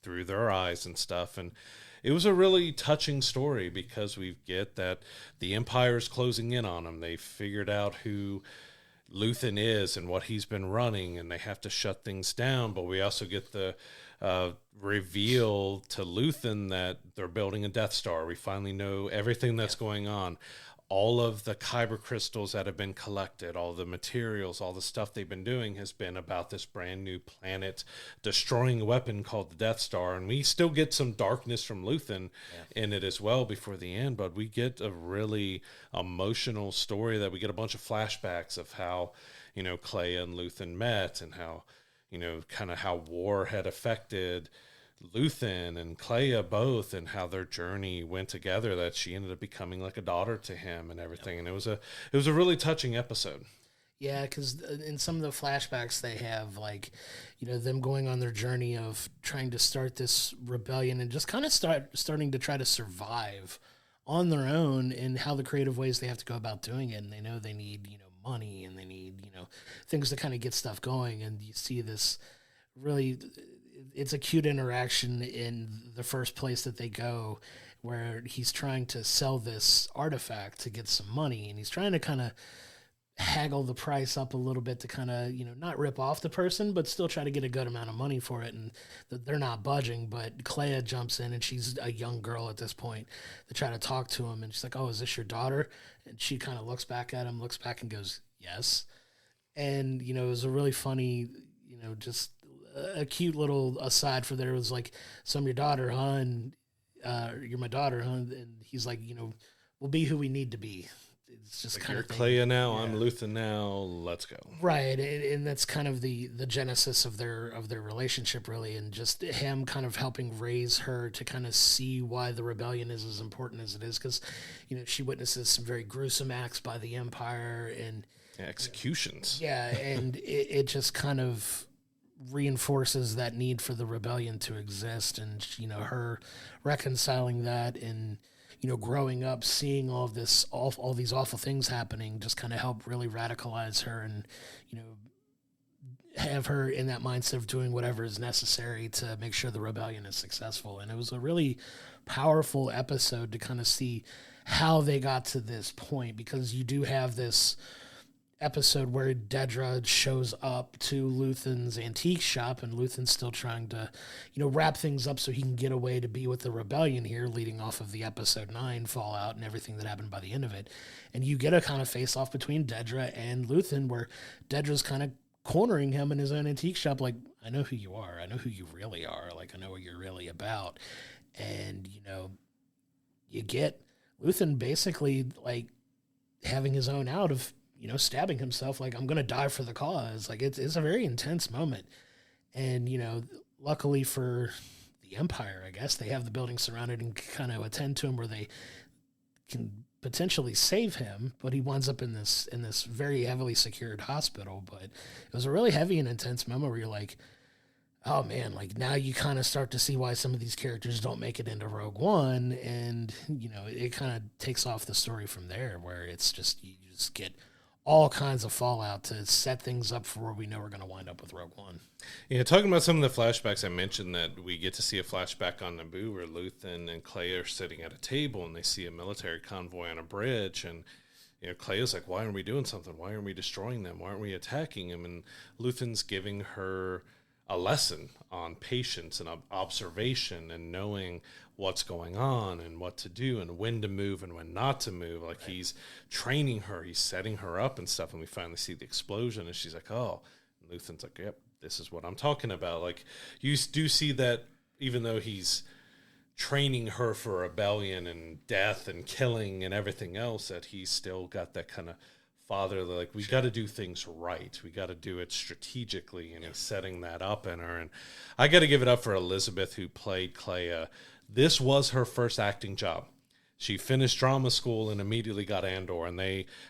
through their eyes and stuff. And it was a really touching story because we get that the Empire's closing in on them. They figured out who Luthen is and what he's been running, and they have to shut things down. But we also get the reveal to Luthen that they're building a Death Star. We finally know everything that's going on. All of the kyber crystals that have been collected, all the materials, all the stuff they've been doing has been about this brand new planet destroying a weapon called the Death Star. And we still get some darkness from Luthen in it as well before the end, but we get a really emotional story that we get a bunch of flashbacks of how, Clea and Luthen met, and how, kind of how war had affected Luthen and Clea both, and how their journey went together, that she ended up becoming like a daughter to him and everything. And it was a really touching episode. Yeah, because in some of the flashbacks they have, them going on their journey of trying to start this rebellion and just kind of starting to try to survive on their own, and how the creative ways they have to go about doing it. And they know they need, money, and they need, things to kind of get stuff going. And you see this really, it's a cute interaction in the first place that they go, where he's trying to sell this artifact to get some money, and he's trying to kind of haggle the price up a little bit to kind of, not rip off the person, but still try to get a good amount of money for it. And they're not budging, but Clea jumps in, and she's a young girl at this point, to try to talk to him. And she's like, "Oh, is this your daughter?" And she kind of looks back at him, looks back and goes, "Yes." And, it was a really funny, just a cute little aside for there. It was like, "So I'm your daughter, huh? And you're my daughter, huh?" And he's like, "We'll be who we need to be." It's just like, kind you're of Clea now, I'm Luthen now, let's go. Right, and that's kind of the genesis of their relationship, really, and just him kind of helping raise her to kind of see why the rebellion is as important as it is, because she witnesses some very gruesome acts by the Empire and executions. And it just kind of reinforces that need for the rebellion to exist, and her reconciling that, and growing up, seeing all these awful things happening, just kind of help really radicalize her, and have her in that mindset of doing whatever is necessary to make sure the rebellion is successful. And it was a really powerful episode to kind of see how they got to this point, because you do have this episode where Dedra shows up to Luthen's antique shop, and Luthen's still trying to, wrap things up so he can get away to be with the rebellion here, leading off of the episode 9 fallout and everything that happened by the end of it. And you get a kind of face off between Dedra and Luthen, where Dedra's kind of cornering him in his own antique shop, like, "I know who you are. I know who you really are. Like, I know what you're really about." And, you get Luthen basically like having his own out of, stabbing himself, like, "I'm going to die for the cause." Like, it's a very intense moment. And, luckily for the Empire, I guess, they have the building surrounded and kind of attend to him where they can potentially save him, but he winds up in this very heavily secured hospital. But it was a really heavy and intense moment where you're like, oh man, like, now you kind of start to see why some of these characters don't make it into Rogue One. And, it kind of takes off the story from there, where it's just, you just get all kinds of fallout to set things up for where we know we're going to wind up with Rogue One. Yeah, talking about some of the flashbacks, I mentioned that we get to see a flashback on Naboo where Luthen and Clea are sitting at a table, and they see a military convoy on a bridge, and Clea's like, "Why aren't we doing something? Why aren't we destroying them? Why aren't we attacking them?" And Luthen's giving her a lesson on patience and observation and knowing what's going on and what to do and when to move and when not to move. Like he's training her, he's setting her up and stuff. And we finally see the explosion and she's like, oh, and Luthen's like, yep, this is what I'm talking about. Like you do see that even though he's training her for rebellion and death and killing and everything else, that he's still got that kind of father, like we got to do things right, we got to do it strategically, and he's setting that up in her. And I got to give it up for Elizabeth, who played Clea. This was her first acting job. She finished drama school and immediately got Andor, and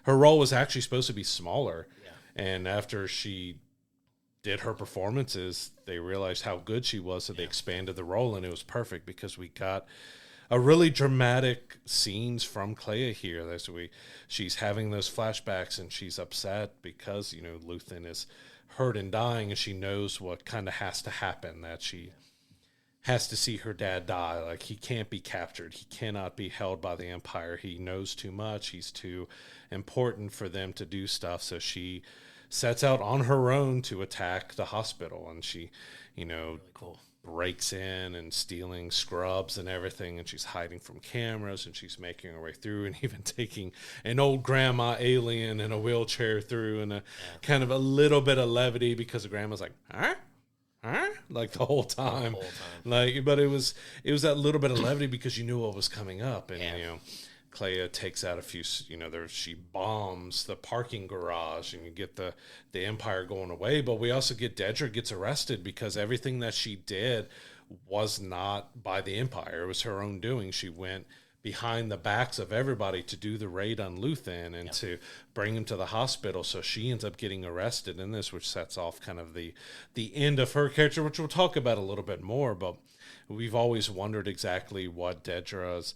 her role was actually supposed to be smaller, and after she did her performances, they realized how good she was, so they expanded the role, and it was perfect because we got a really dramatic scenes from Clea here. She's having those flashbacks and she's upset because, you know, Luthen is hurt and dying, and she knows what kind of has to happen, that she has to see her dad die. Like, he can't be captured. He cannot be held by the Empire. He knows too much. He's too important for them to do stuff. So she sets out on her own to attack the hospital, and she, you know, Really cool. breaks in and stealing scrubs and everything, and she's hiding from cameras, and she's making her way through, and even taking an old grandma alien in a wheelchair through, and a kind of a little bit of levity because the grandma's like, huh? Like the whole time. Like, but it was that little bit of levity because you knew what was coming up, and you know, Clea takes out a few, you know, she bombs the parking garage, and you get the Empire going away. But we also get Dedra gets arrested because everything that she did was not by the Empire. It was her own doing. She went behind the backs of everybody to do the raid on Luthen and to bring him to the hospital. So she ends up getting arrested in this, which sets off kind of the end of her character, which we'll talk about a little bit more. But we've always wondered exactly what Dedra's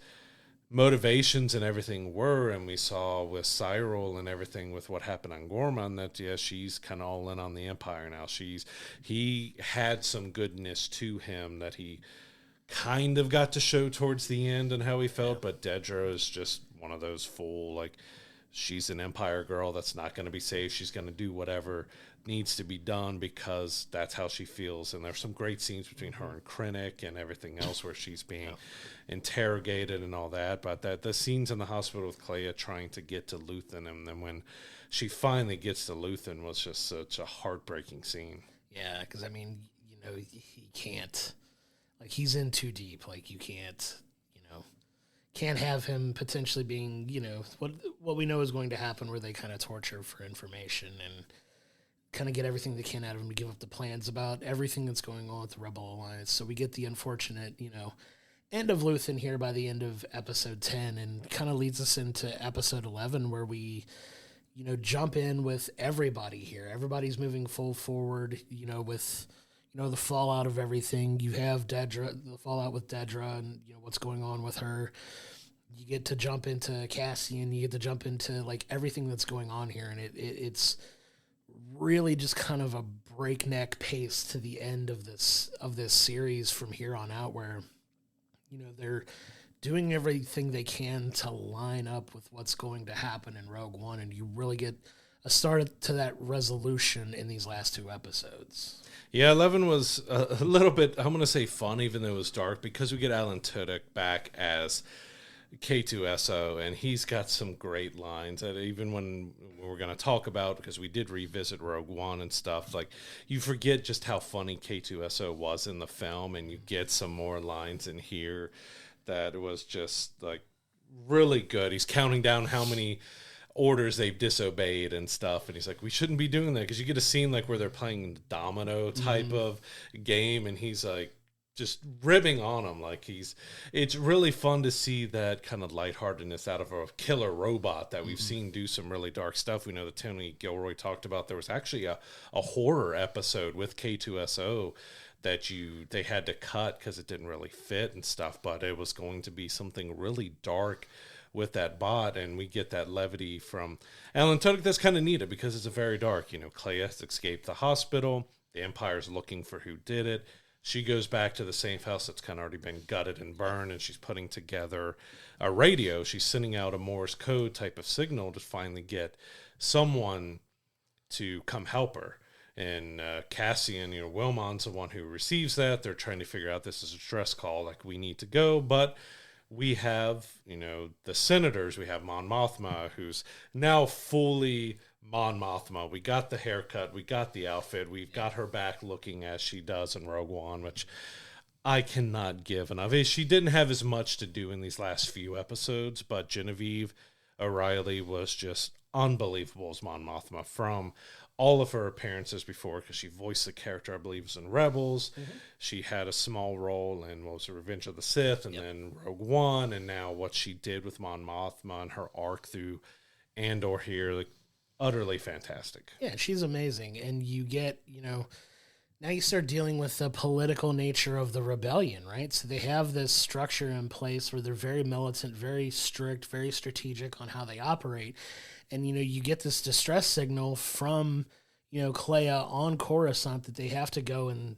motivations and everything were, and we saw with Cyril and everything with what happened on Gorman that she's kind of all in on the Empire now. He had some goodness to him that he kind of got to show towards the end and how he felt, but Dedra is just one of those full, like, she's an Empire girl that's not going to be safe. She's going to do whatever needs to be done because that's how she feels. And there's some great scenes between her and Krennic and everything else where she's being interrogated and all that. But the scenes in the hospital with Clea trying to get to Luthen, and then when she finally gets to Luthen, was just such a heartbreaking scene. Yeah, because, I mean, you know, he can't, like, he's in too deep. Like, you can't, you know, can't have him potentially being, you know, what we know is going to happen, where they kind of torture for information and kind of get everything they can out of him to give up the plans about everything that's going on with the Rebel Alliance. So we get the unfortunate, you know, end of Luthen here by the end of episode 10, and kind of leads us into episode 11, where we, you know, jump in with everybody here. Everybody's moving full forward, you know, with, you know, the fallout of everything. You have Dedra, the fallout with Dedra, and, you know, what's going on with her. You get to jump into Cassian. You get to jump into, like, everything that's going on here, and it's really just kind of a breakneck pace to the end of this series from here on out, where, you know, they're doing everything they can to line up with what's going to happen in Rogue One, and you really get a start to that resolution in these last two episodes. Yeah, 11 was a little bit, I'm going to say fun, even though it was dark, because we get Alan Tudyk back as K2SO, and he's got some great lines that even when we're going to talk about, because we did revisit Rogue One and stuff, like, you forget just how funny K2SO was in the film, and you get some more lines in here that was just, like, really good. He's counting down how many orders they've disobeyed and stuff, and he's like, we shouldn't be doing that, because you get a scene like where they're playing domino type of game, and he's like just ribbing on him. Like, it's really fun to see that kind of lightheartedness out of a killer robot that we've seen do some really dark stuff. We know that Tony Gilroy talked about there was actually a horror episode with K2SO that they had to cut because it didn't really fit and stuff, but it was going to be something really dark with that bot, and we get that levity from Alan Tudyk that's kind of needed because it's a very dark, you know, Clea has escaped the hospital, the Empire's looking for who did it, she goes back to the safe house that's kind of already been gutted and burned, and she's putting together a radio, she's sending out a Morse code type of signal to finally get someone to come help her. And Cassian, Wilmon's the one who receives that. They're trying to figure out this is a stress call, like we need to go. But we have, the senators. We have Mon Mothma, who's now fully Mon Mothma. We got the haircut. We got the outfit. We've got her back looking as she does in Rogue One, which I cannot give enough. She didn't have as much to do in these last few episodes, but Genevieve O'Reilly was just unbelievable as Mon Mothma from all of her appearances before, because she voiced the character, I believe, was in Rebels. Mm-hmm. She had a small role in, Revenge of the Sith, and then Rogue One, and now what she did with Mon Mothma and her arc through Andor here, like, utterly fantastic. Yeah, she's amazing. And you get, now you start dealing with the political nature of the rebellion, right? So they have this structure in place where they're very militant, very strict, very strategic on how they operate. And, you get this distress signal from, Kleia on Coruscant that they have to go and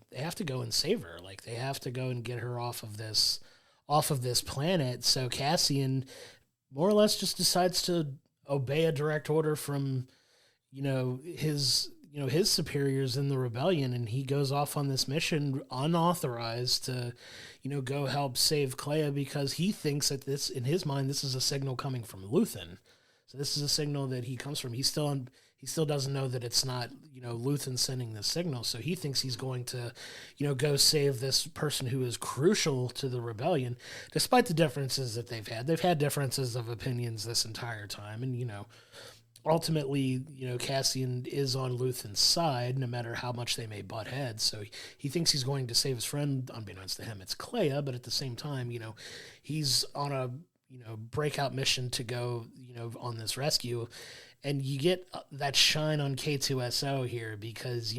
save her. Like, they have to go and get her off of this planet. So Cassian more or less just decides to obey a direct order from, his superiors in the rebellion, and he goes off on this mission unauthorized to, go help save Kleia, because he thinks that this, in his mind, this is a signal coming from Luthen. So this is a signal that he comes from. He still doesn't know that it's not, Luthen sending the signal. So he thinks he's going to, go save this person who is crucial to the rebellion, despite the differences that they've had. They've had differences of opinions this entire time. And, ultimately, Cassian is on Luthen's side, no matter how much they may butt heads. So he thinks he's going to save his friend. Unbeknownst to him, it's Kleia. But at the same time, he's on a breakout mission to go, on this rescue. And you get that shine on K2SO here because,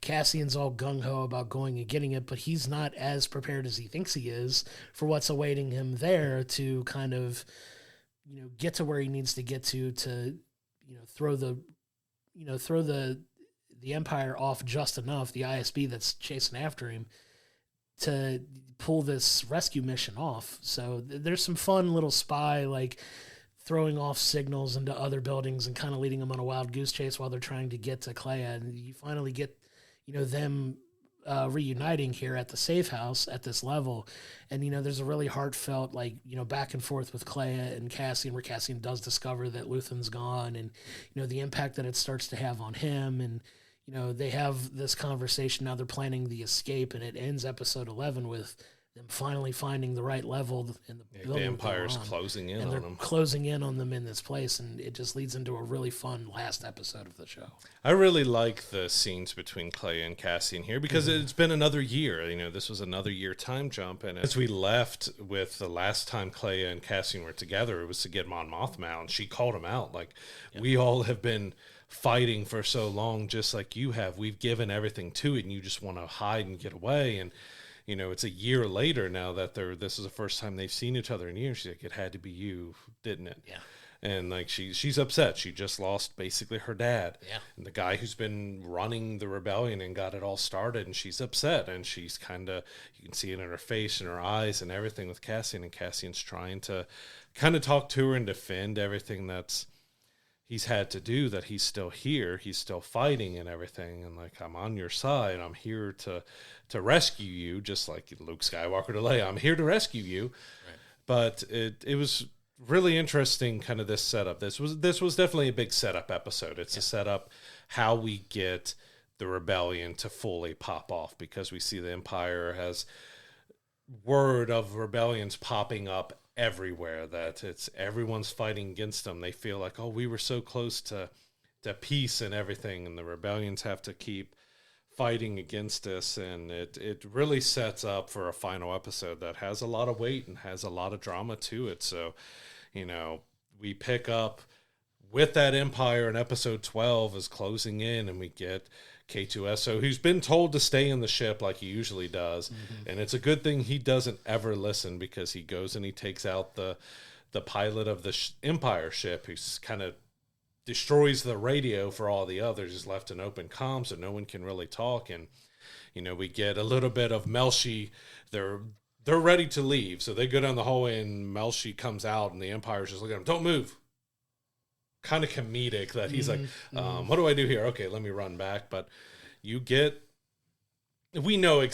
Cassian's all gung-ho about going and getting it, but he's not as prepared as he thinks he is for what's awaiting him there to kind of, get to where he needs to get to throw the Empire off just enough, the ISB that's chasing after him, to pull this rescue mission off. So there's some fun little spy, like throwing off signals into other buildings and kind of leading them on a wild goose chase while they're trying to get to Kleia. And you finally get, them reuniting here at the safe house at this level. And, there's a really heartfelt, back and forth with Kleia and Cassian, where Cassian does discover that Luthen's gone and, the impact that it starts to have on him. And, they have this conversation. Now they're planning the escape, and it ends episode 11 with them finally finding the right level in the building. The Empire's closing in on them. Closing in on them in this place, and it just leads into a really fun last episode of the show. I really like the scenes between Kleia and Cassian here because it's been another year. This was another year time jump, and as we left with the last time Kleia and Cassian were together, it was to get Mon Mothma out, and she called him out. We all have been fighting for so long, just like you have. We've given everything to it, and you just want to hide and get away. And it's a year later now that this is the first time they've seen each other in years. She's like, it had to be you, didn't it? Yeah. And she's upset. She just lost basically her dad. Yeah. And the guy who's been running the rebellion and got it all started, and she's upset. And she's kind of, you can see it in her face and her eyes and everything with Cassian. And Cassian's trying to kind of talk to her and defend everything that's he's had to do, that he's still here, he's still fighting and everything, and I'm on your side, I'm here to rescue you, just like Luke Skywalker to Leia, I'm here to rescue you. Right. But it was really interesting, kind of this setup. This was definitely a big setup episode. It's a setup how we get the rebellion to fully pop off, because we see the Empire has word of rebellions popping up everywhere, that everyone's fighting against them. They feel like, we were so close to peace and everything, and the rebellions have to keep fighting against us. And it really sets up for a final episode that has a lot of weight and has a lot of drama to it. So, we pick up with that Empire, and episode 12 is closing in, and we get K2SO, who's been told to stay in the ship like he usually does. Mm-hmm. And it's a good thing he doesn't ever listen, because he goes and he takes out the pilot of the Empire ship, who's kind of destroys the radio for all the others, is left in open comms, so no one can really talk. And, we get a little bit of Melshi. They're ready to leave, so they go down the hallway, and Melshi comes out, and the Empire's just looking at him, don't move. Kind of comedic that he's what do I do here? Okay, let me run back. But, we know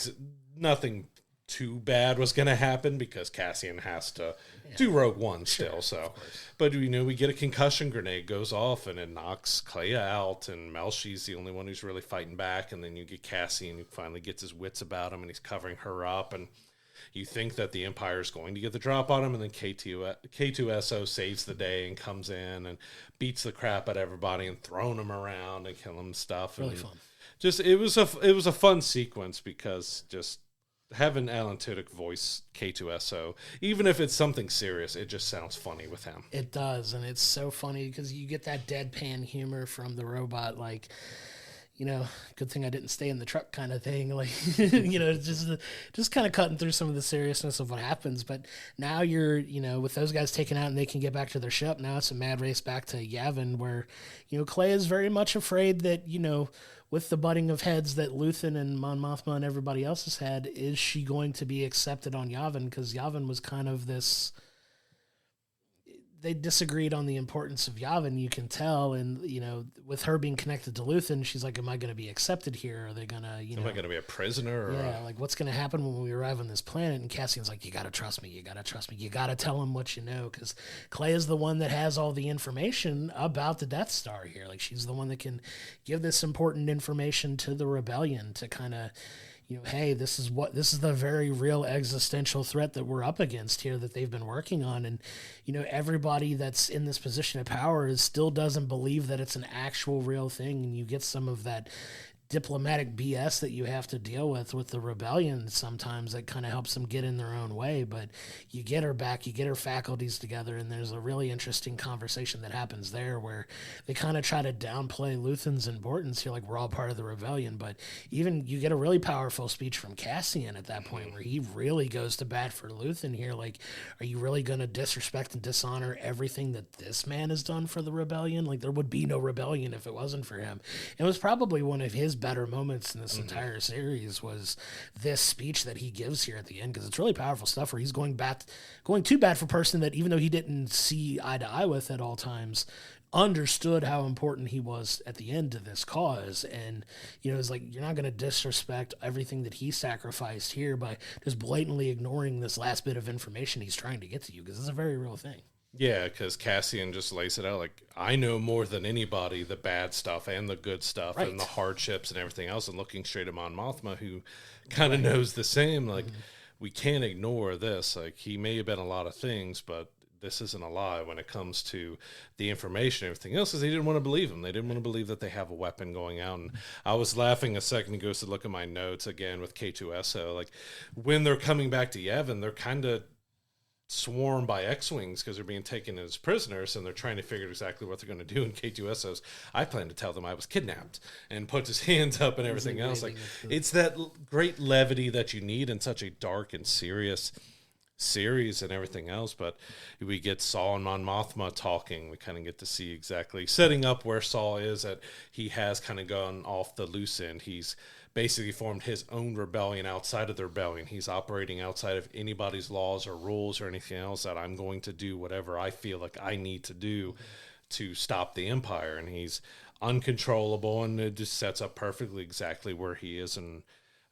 nothing too bad was going to happen because Cassian has to do Rogue One still. So, but we get a concussion grenade goes off and it knocks Clea out, and Melshi's the only one who's really fighting back. And then you get Cassian who finally gets his wits about him and he's covering her up. And you think that the Empire is going to get the drop on him, and then K2SO saves the day and comes in and beats the crap out of everybody and throwing them around and killing them stuff. Really and fun. Just it was a fun sequence because just having Alan Tudyk voice K2SO, even if it's something serious, it just sounds funny with him. It does, and it's so funny because you get that deadpan humor from the robot, like, good thing I didn't stay in the truck kind of thing. Like, just kind of cutting through some of the seriousness of what happens. But now you're, with those guys taken out and they can get back to their ship, now it's a mad race back to Yavin where, Clea is very much afraid that, with the butting of heads that Luthen and Mon Mothma and everybody else has had, is she going to be accepted on Yavin? Because Yavin was kind of this... They disagreed on the importance of Yavin, you can tell. And, with her being connected to Luthen, she's like, am I going to be accepted here? Are they going to, Am I going to be a prisoner? Like, what's going to happen when we arrive on this planet? And Cassian's like, you got to trust me. You got to trust me. You got to tell him what you know. Because Clea's the one that has all the information about the Death Star here. Like, she's the one that can give this important information to the rebellion to kind of... hey, this is the very real existential threat that we're up against here that they've been working on. And, everybody that's in this position of power still doesn't believe that it's an actual real thing. And you get some of that diplomatic BS that you have to deal with the rebellion sometimes that kind of helps them get in their own way. But you get her back, you get her faculties together, and there's a really interesting conversation that happens there where they kind of try to downplay Luthen's importance here, like we're all part of the rebellion. But even you get a really powerful speech from Cassian at that point where he really goes to bat for Luthen here. Like, are you really going to disrespect and dishonor everything that this man has done for the rebellion? Like, there would be no rebellion if it wasn't for him. It was probably one of his better moments in this entire series was this speech that he gives here at the end, because it's really powerful stuff where he's going too bad for a person that, even though he didn't see eye to eye with at all times, understood how important he was at the end to this cause. And it's like, you're not going to disrespect everything that he sacrificed here by just blatantly ignoring this last bit of information he's trying to get to you, because it's a very real thing. Yeah, because Cassian just lays it out like, I know more than anybody the bad stuff and the good stuff and the hardships and everything else, and looking straight at Mon Mothma, who kind of knows the same. Like, we can't ignore this. Like, he may have been a lot of things, but this isn't a lie when it comes to the information and everything else, because they didn't want to believe him. They didn't want to believe that they have a weapon going out. And I was laughing a second ago to look at my notes again with K2SO. Like, when they're coming back to Yavin, they're kind of swarmed by X-Wings because they're being taken as prisoners, and they're trying to figure out exactly what they're going to do. And K2SO's, I plan to tell them I was kidnapped, and puts his hands up and everything else. Like, it's that great levity that you need in such a dark and serious series and everything else. But we get Saul and Mon Mothma talking. We kind of get to see exactly setting up where Saul is, that he has kind of gone off the loose end. He's basically formed his own rebellion outside of the rebellion. He's operating outside of anybody's laws or rules or anything else, that I'm going to do whatever I feel like I need to do to stop the Empire. And he's uncontrollable, and it just sets up perfectly exactly where he is in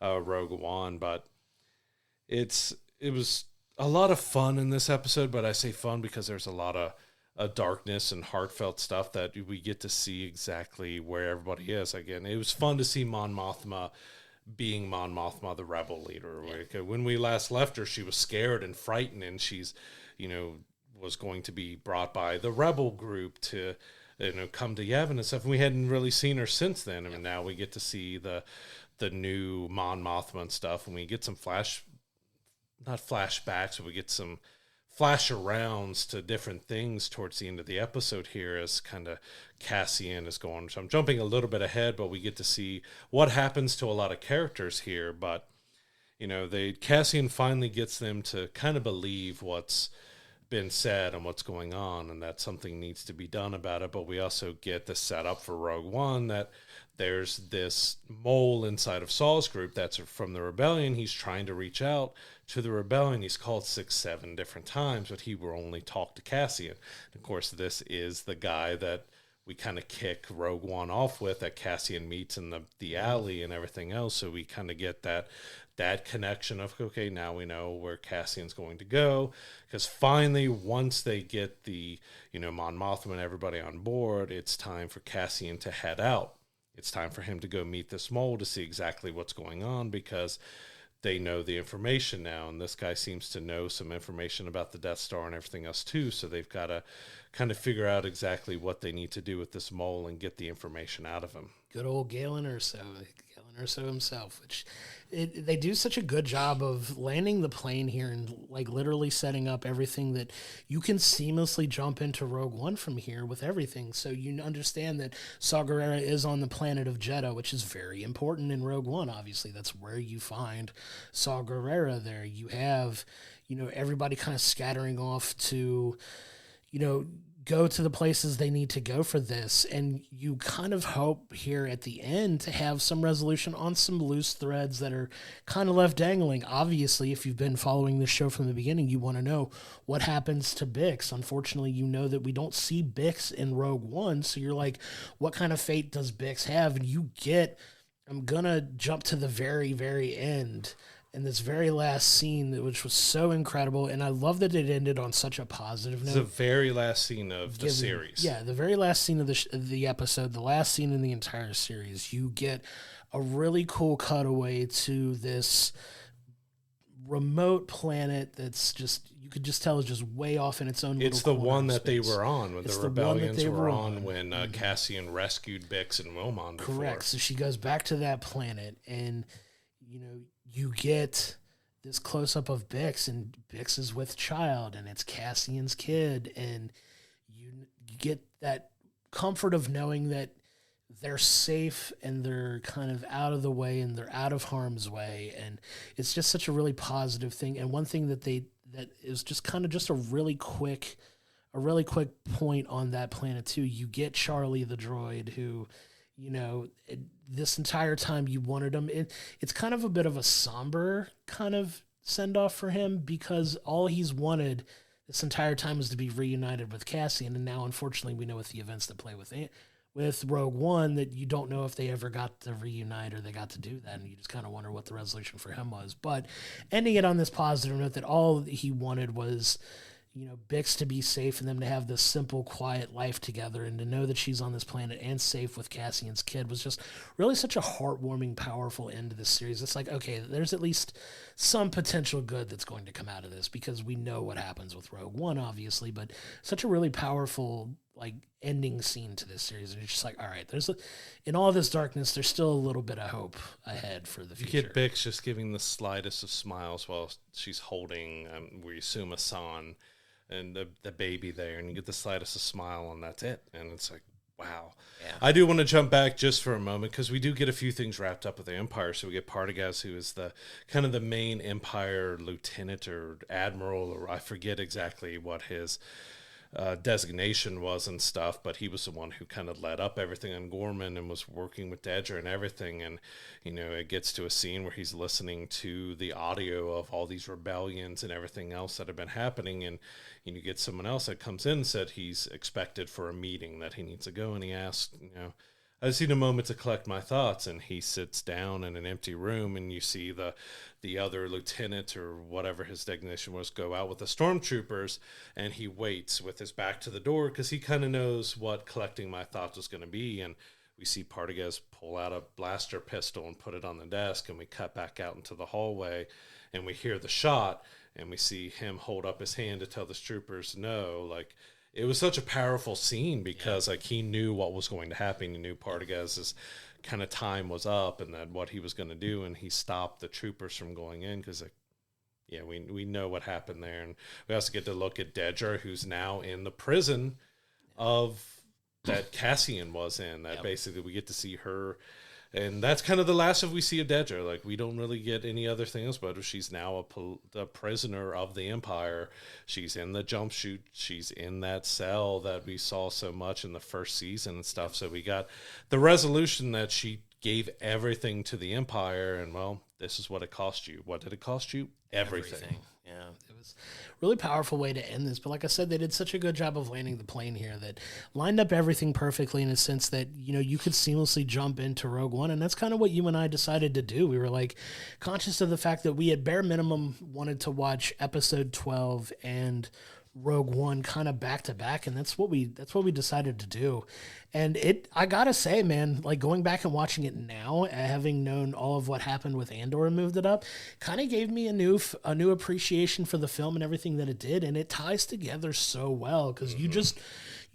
Rogue One. But it was a lot of fun in this episode, but I say fun because there's a lot of darkness and heartfelt stuff that we get to see exactly where everybody is. Again, it was fun to see Mon Mothma being Mon Mothma, the rebel leader. Like, when we last left her, she was scared and frightened, and she's, was going to be brought by the rebel group to, come to Yavin and stuff. And we hadn't really seen her since then. I mean, now we get to see the new Mon Mothma and stuff, and we get some not flashbacks, but we get some flash arounds to different things towards the end of the episode here as kind of Cassian is going. So I'm jumping a little bit ahead, but we get to see what happens to a lot of characters here. But, Cassian finally gets them to kind of believe what's been said and what's going on, and that something needs to be done about it. But we also get the setup for Rogue One that there's this mole inside of Saul's group that's from the rebellion. He's trying to reach out to the rebellion. He's called 6-7 different times, but he will only talk to Cassian. Of course, this is the guy that we kind of kick Rogue One off with, that Cassian meets in the alley and everything else. So we kind of get that connection of, okay, now we know where Cassian's going to go, because finally, once they get the, Mon Mothma and everybody on board, it's time for Cassian to head out. It's time for him to go meet this mole to see exactly what's going on, because they know the information now, and this guy seems to know some information about the Death Star and everything else too, so they've got to kind of figure out exactly what they need to do with this mole and get the information out of him. Good old Galen Erso himself, which they do such a good job of landing the plane here and like literally setting up everything that you can seamlessly jump into Rogue One from here with everything. So you understand that Saw Gerrera is on the planet of Jeddah, which is very important in Rogue One. Obviously, that's where you find Saw Gerrera there. You have, everybody kind of scattering off to, go to the places they need to go for this. And you kind of hope here at the end to have some resolution on some loose threads that are kind of left dangling. Obviously, if you've been following this show from the beginning, you want to know what happens to Bix. Unfortunately, you know that we don't see Bix in Rogue One. So you're like, what kind of fate does Bix have? And you get, I'm going to jump to the very, very end. And this very last scene, which was so incredible, and I love that it ended on such a positive note. It's the very last scene of the series. Yeah, the very last scene of the episode, the last scene in the entire series. You get a really cool cutaway to this remote planet that's just, you could just tell is just way off in its own little It's the one that space. they were on, when It's the the one that rebellions they were were on, on. when Cassian rescued Bix and Wilmon before. Correct. So she goes back to that planet, and you get this close-up of Bix, and Bix is with child, and it's Cassian's kid, and you get that comfort of knowing that they're safe and they're kind of out of the way and they're out of harm's way, and it's just such a really positive thing. And one thing that is just kind of just a really quick point on that planet too. You get Charlie the droid, who this entire time you wanted him. It's kind of a bit of a somber kind of send-off for him, because all he's wanted this entire time was to be reunited with Cassian, and now unfortunately we know with the events that play with Rogue One that you don't know if they ever got to reunite or they got to do that, and you just kind of wonder what the resolution for him was. But ending it on this positive note that all he wanted was Bix to be safe and them to have this simple, quiet life together, and to know that she's on this planet and safe with Cassian's kid was just really such a heartwarming, powerful end to this series. It's like, okay, there's at least some potential good that's going to come out of this, because we know what happens with Rogue One, obviously, but such a really powerful, ending scene to this series. And it's just like, all right, in all this darkness, there's still a little bit of hope ahead for the future. You get Bix just giving the slightest of smiles while she's holding, we assume, a son and the baby there, and you get the slightest of smile, and that's it. And it's like, wow. Yeah. I do want to jump back just for a moment, because we do get a few things wrapped up with the Empire. So we get Partagaz, who is the kind of the main Empire lieutenant or admiral, or I forget exactly what his designation was and stuff, but he was the one who kind of led up everything on Gorman and was working with Dedra and everything. And it gets to a scene where he's listening to the audio of all these rebellions and everything else that have been happening, and you get someone else that comes in and said he's expected for a meeting, that he needs to go, and he asks, I just need a moment to collect my thoughts. And he sits down in an empty room, and you see the other lieutenant, or whatever his designation was, go out with the stormtroopers, and he waits with his back to the door, because he kind of knows what collecting my thoughts is going to be. And we see Partagaz pull out a blaster pistol and put it on the desk, and we cut back out into the hallway, and we hear the shot, and we see him hold up his hand to tell the troopers no. It was such a powerful scene, because he knew what was going to happen. He knew Partagaz's kind of time was up, and that what he was going to do, and he stopped the troopers from going in, because we know what happened there. And we also get to look at Dedra, who's now in the prison of that Cassian was in. That basically we get to see her. And that's kind of the last of we see of Dedra. We don't really get any other things, but she's now a prisoner of the Empire. She's in the jump chute. She's in that cell that we saw so much in the first season and stuff. So we got the resolution that she gave everything to the Empire, and, well, this is what it cost you. What did it cost you? everything. Yeah, it was a really powerful way to end this. But like I said, they did such a good job of landing the plane here that lined up everything perfectly in a sense that, you could seamlessly jump into Rogue One. And that's kind of what you and I decided to do. We were like conscious of the fact that we at bare minimum wanted to watch episode 12 and Rogue One kind of back to back, and that's what we decided to do. And I gotta say, man, like going back and watching it now, having known all of what happened with Andor and moved it up, kind of gave me a new appreciation for the film and everything that it did, and it ties together so well because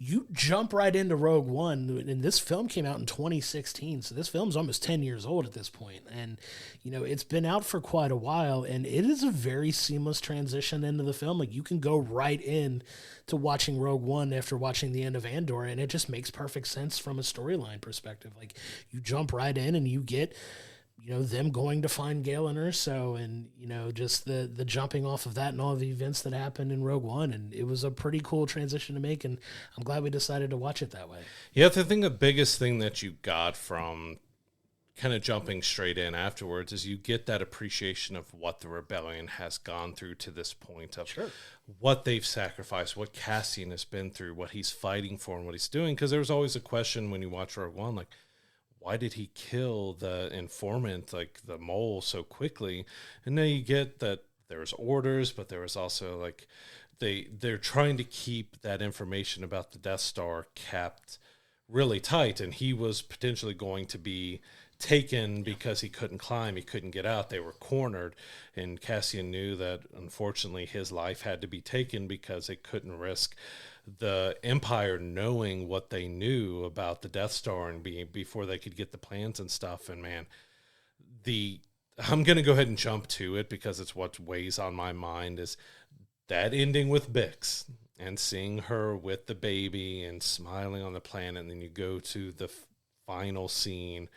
you jump right into Rogue One, and this film came out in 2016, so this film's almost 10 years old at this point, and it's been out for quite a while, and it is a very seamless transition into the film. Like, you can go right in to watching Rogue One after watching the end of Andor, and it just makes perfect sense from a storyline perspective. Like, you jump right in and you get them going to find Gale and Erso, and just the jumping off of that and all the events that happened in Rogue One, and it was a pretty cool transition to make, and I'm glad we decided to watch it that way. Yeah, I think the biggest thing that you got from kind of jumping straight in afterwards is you get that appreciation of what the rebellion has gone through to this point, of what they've sacrificed, what Cassian has been through, what he's fighting for, and what he's doing. Because there was always a question when you watch Rogue One, like, why did he kill the informant, like the mole, so quickly? And then you get that there was orders, but there was also like they're trying to keep that information about the Death Star kept really tight, and he was potentially going to be taken because he couldn't climb, he couldn't get out. They were cornered, and Cassian knew that unfortunately his life had to be taken because it couldn't risk the Empire knowing what they knew about the Death Star and before they could get the plans and stuff. And man, I'm going to go ahead and jump to it because it's what weighs on my mind is that ending with Bix and seeing her with the baby and smiling on the planet. And then you go to the final scene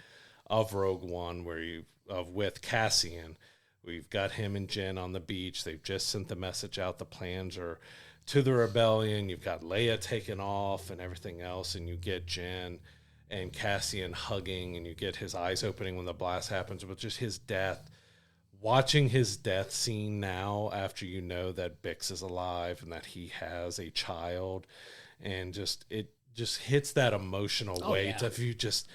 of Rogue One with Cassian. We've got him and Jen on the beach. They've just sent the message out. The plans are to the rebellion. You've got Leia taken off and everything else, and you get Jen and Cassian hugging, and you get his eyes opening when the blast happens, but just his death. Watching his death scene now after you know that Bix is alive and that he has a child, and it just hits that emotional weight of you just...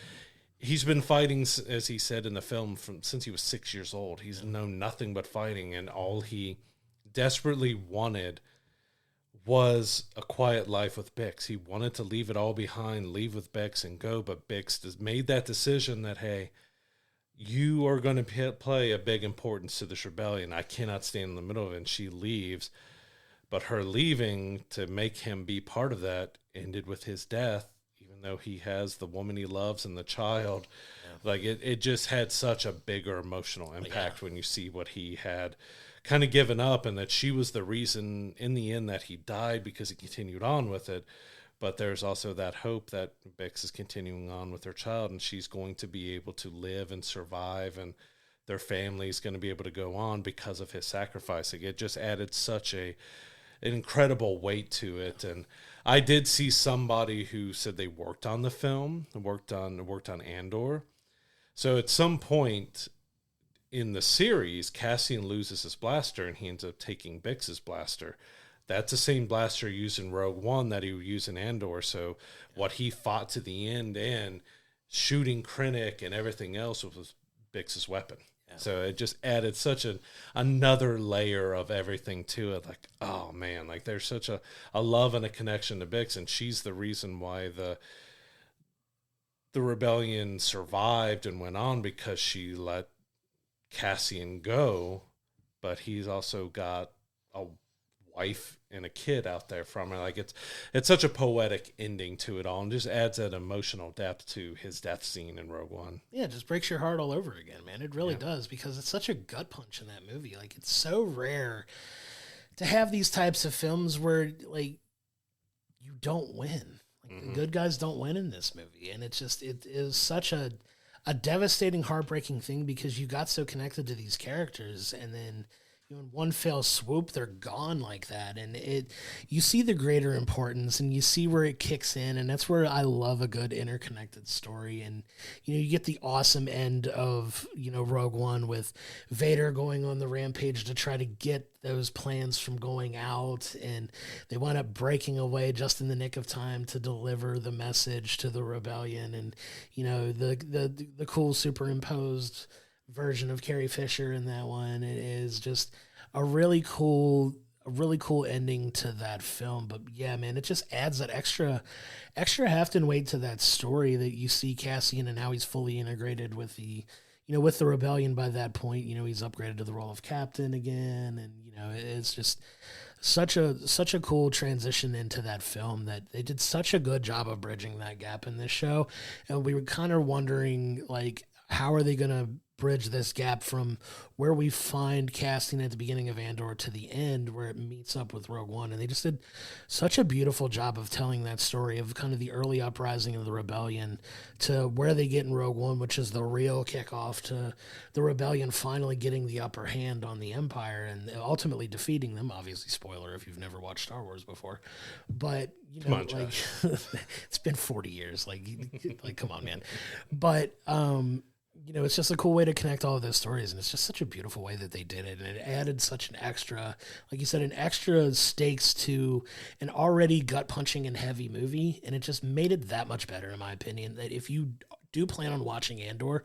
He's been fighting, as he said in the film, since he was 6 years old. He's known nothing but fighting, and all he desperately wanted was a quiet life with Bix. He wanted to leave it all behind, leave with Bix and go, but Bix has made that decision that, hey, you are going to play a big importance to this rebellion. I cannot stand in the middle of it, and she leaves. But her leaving to make him be part of that ended with his death, even though he has the woman he loves and the child. Yeah. Like, it just had such a bigger emotional impact when you see what he had kind of given up, and that she was the reason in the end that he died because he continued on with it. But there's also that hope that Bix is continuing on with her child, and she's going to be able to live and survive, and their family is going to be able to go on because of his sacrifice. Like, it just added such an incredible weight to it. And I did see somebody who said they worked on the film, worked on Andor. So at some point in the series, Cassian loses his blaster, and he ends up taking Bix's blaster. That's the same blaster used in Rogue One that he would use in Andor. So what he fought to the end and shooting Krennic and everything else was Bix's weapon. Yeah. So it just added such another layer of everything to it. Like, oh man, like there's such a love and a connection to Bix, and she's the reason why the rebellion survived and went on, because she let Cassian go, but he's also got a wife and a kid out there from her. Like, it's such a poetic ending to it all, and just adds that emotional depth to his death scene in Rogue One. Yeah, it just breaks your heart all over again, man. It really does, because it's such a gut punch in that movie. Like, it's so rare to have these types of films where, like, you don't win. Like, the good guys don't win in this movie, and it is such a devastating, heartbreaking thing, because you got so connected to these characters, and then in one fell swoop, they're gone like that. And you see the greater importance and you see where it kicks in. And that's where I love a good interconnected story. And, you get the awesome end of, Rogue One with Vader going on the rampage to try to get those plans from going out. And they wind up breaking away just in the nick of time to deliver the message to the rebellion. And, the cool superimposed version of Carrie Fisher in that one. It is just a really cool ending to that film. But yeah, man, it just adds that extra heft and weight to that story that you see Cassian and how he's fully integrated with the with the rebellion by that point. He's upgraded to the role of captain again, and it's just such a cool transition into that film that they did such a good job of bridging that gap in this show. And we were kind of wondering, like, how are they going to bridge this gap from where we find casting at the beginning of Andor to the end where it meets up with Rogue One. And they just did such a beautiful job of telling that story of kind of the early uprising of the rebellion to where they get in Rogue One, which is the real kickoff to the rebellion finally getting the upper hand on the Empire and ultimately defeating them. Obviously, spoiler if you've never watched Star Wars before, but come on, Josh. It's been 40 years. Like, come on, man. But, it's just a cool way to connect all of those stories, and it's just such a beautiful way that they did it, and it added such an extra, like you said, an extra stakes to an already gut-punching and heavy movie, and it just made it that much better, in my opinion, that if you do plan on watching Andor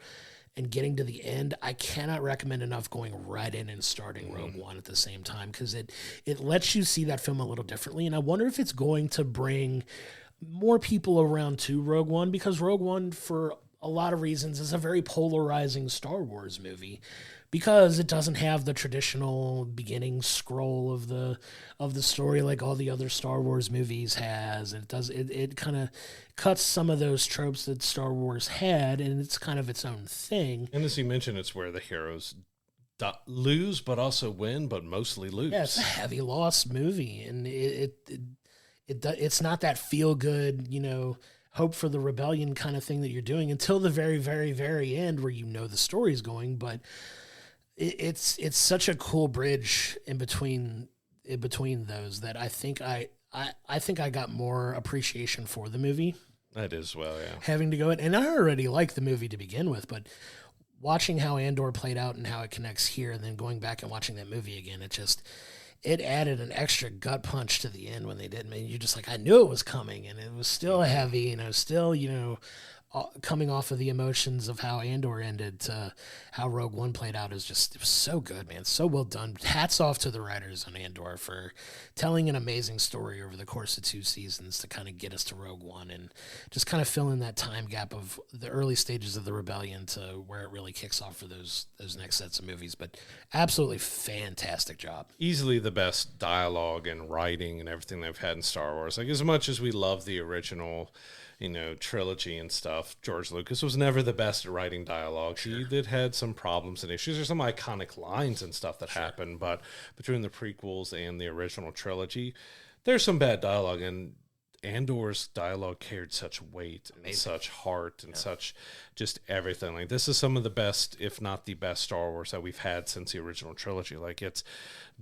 and getting to the end, I cannot recommend enough going right in and starting Rogue One at the same time, because it lets you see that film a little differently, and I wonder if it's going to bring more people around to Rogue One, because Rogue One, for a lot of reasons, is a very polarizing Star Wars movie because it doesn't have the traditional beginning scroll of the story like all the other Star Wars movies has. It kind of cuts some of those tropes that Star Wars had, and it's kind of its own thing. And as you mentioned, it's where the heroes lose, but also win, but mostly lose. Yeah, it's a heavy loss movie, and it's not that feel good, hope for the rebellion kind of thing that you're doing until the very, very, very end where the story's going. But it's such a cool bridge in between those that I think I got more appreciation for the movie. I did as well, yeah. Having to go in, and I already liked the movie to begin with, but watching how Andor played out and how it connects here, and then going back and watching that movie again, it added an extra gut punch to the end when they did. I mean, you're just like, I knew it was coming, and it was still heavy, and it was still, coming off of the emotions of how Andor ended to how Rogue One played out. It was so good, man. So well done. Hats off to the writers on Andor for telling an amazing story over the course of 2 seasons to kind of get us to Rogue One and just kind of fill in that time gap of the early stages of the rebellion to where it really kicks off for those next sets of movies. But absolutely fantastic job. Easily the best dialogue and writing and everything they've had in Star Wars. Like, as much as we love the original trilogy and stuff, George Lucas was never the best at writing dialogue. Sure. He did had some problems and issues. There's some iconic lines and stuff that happened, but between the prequels and the original trilogy, there's some bad dialogue, and Andor's dialogue carried such weight and such heart and such just everything. Like, this is some of the best, if not the best, Star Wars that we've had since the original trilogy. Like, it's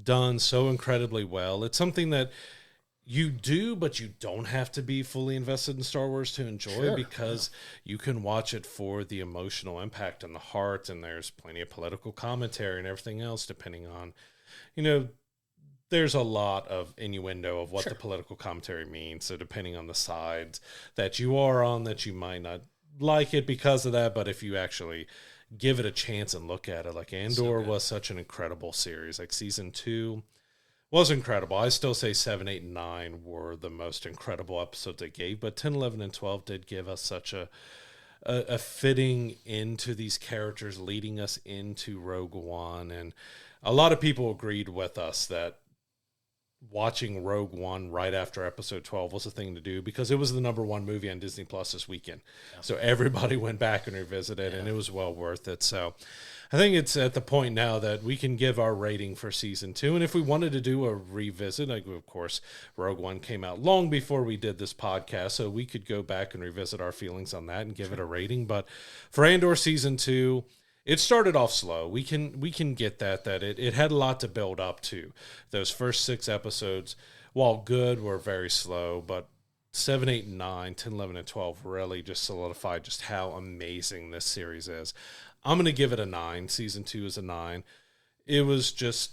done so incredibly well. It's something that you do, but you don't have to be fully invested in Star Wars to enjoy, because you can watch it for the emotional impact and the heart, and there's plenty of political commentary and everything else, depending on, there's a lot of innuendo of what the political commentary means. So depending on the sides that you are on, that you might not like it because of that, but if you actually give it a chance and look at it, like Andor was such an incredible series. Like, season 2 was incredible. I still say 7, 8, and 9 were the most incredible episodes they gave, but 10, 11, and 12 did give us such a fitting into these characters, leading us into Rogue One. And a lot of people agreed with us that watching Rogue One right after episode 12 was a thing to do, because it was the #1 movie on Disney Plus this weekend. Yeah. So everybody went back and revisited, and it was well worth it. So I think it's at the point now that we can give our rating for season 2. And if we wanted to do a revisit, like, of course, Rogue One came out long before we did this podcast, so we could go back and revisit our feelings on that and give it a rating. But for Andor season 2, It started off slow. We can get that it had a lot to build up to. Those first 6 episodes, while good, were very slow, but 7, 8, and 9, 10, 11, and 12 really just solidified just how amazing this series is. I'm going to give it a 9. Season 2 is a 9. It was just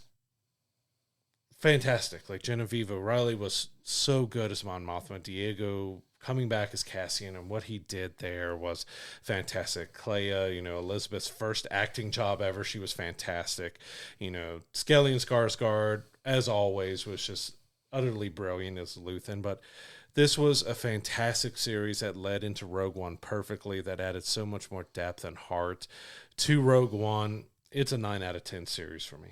fantastic. Like, Genevieve O'Reilly was so good as Mon Mothma. Diego coming back as Cassian, and what he did there was fantastic. Clea, Elizabeth's first acting job ever, she was fantastic. Skelly and Skarsgård, as always, was just utterly brilliant as Luthen. But this was a fantastic series that led into Rogue One perfectly, that added so much more depth and heart to Rogue One. It's a 9 out of 10 series for me.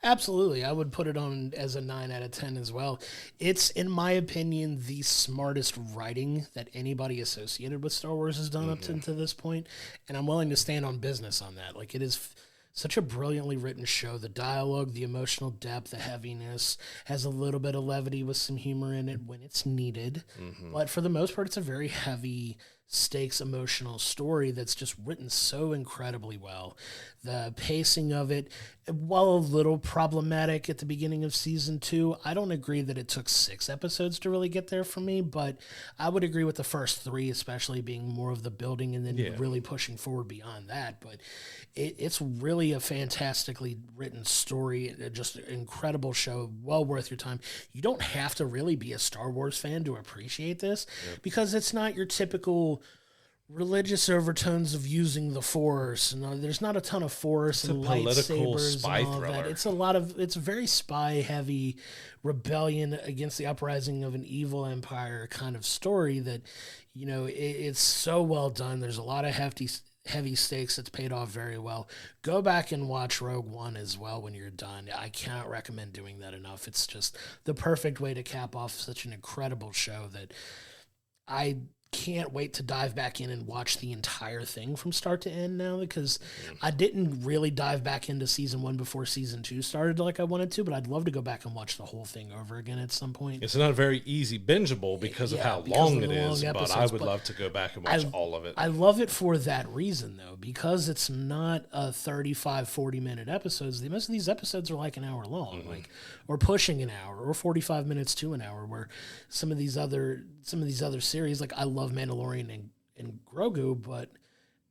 Absolutely. I would put it on as a 9 out of 10 as well. It's, in my opinion, the smartest writing that anybody associated with Star Wars has done up to this point. And I'm willing to stand on business on that. Like, it is such a brilliantly written show. The dialogue, the emotional depth, the heaviness, has a little bit of levity with some humor in it when it's needed. But for the most part, it's a very heavy stakes emotional story that's just written so incredibly well. The pacing of it, while a little problematic at the beginning of season 2, I don't agree that it took 6 episodes to really get there for me, but I would agree with the first 3, especially being more of the building and then really pushing forward beyond that. But it's really a fantastically written story, just an incredible show, well worth your time. You don't have to really be a Star Wars fan to appreciate this, because it's not your typical religious overtones of using the Force. There's not a ton of Force and lightsabers spy and all thriller. that. It's a very spy heavy rebellion against the uprising of an evil empire kind of story that, it's so well done. There's a lot of heavy stakes that's paid off very well. Go back and watch Rogue One as well when you're done. I cannot recommend doing that enough. It's just the perfect way to cap off such an incredible show that I can't wait to dive back in and watch the entire thing from start to end now, because I didn't really dive back into season 1 before season 2 started like I wanted to, but I'd love to go back and watch the whole thing over again at some point. It's not very easy bingeable because of how long it is, but I would love to go back and watch all of it. I love it for that reason, though, because it's not a 35, 40-minute episodes. Most of these episodes are like an hour long, or pushing an hour, or 45 minutes to an hour, where some of these other series, like I love Mandalorian and Grogu, but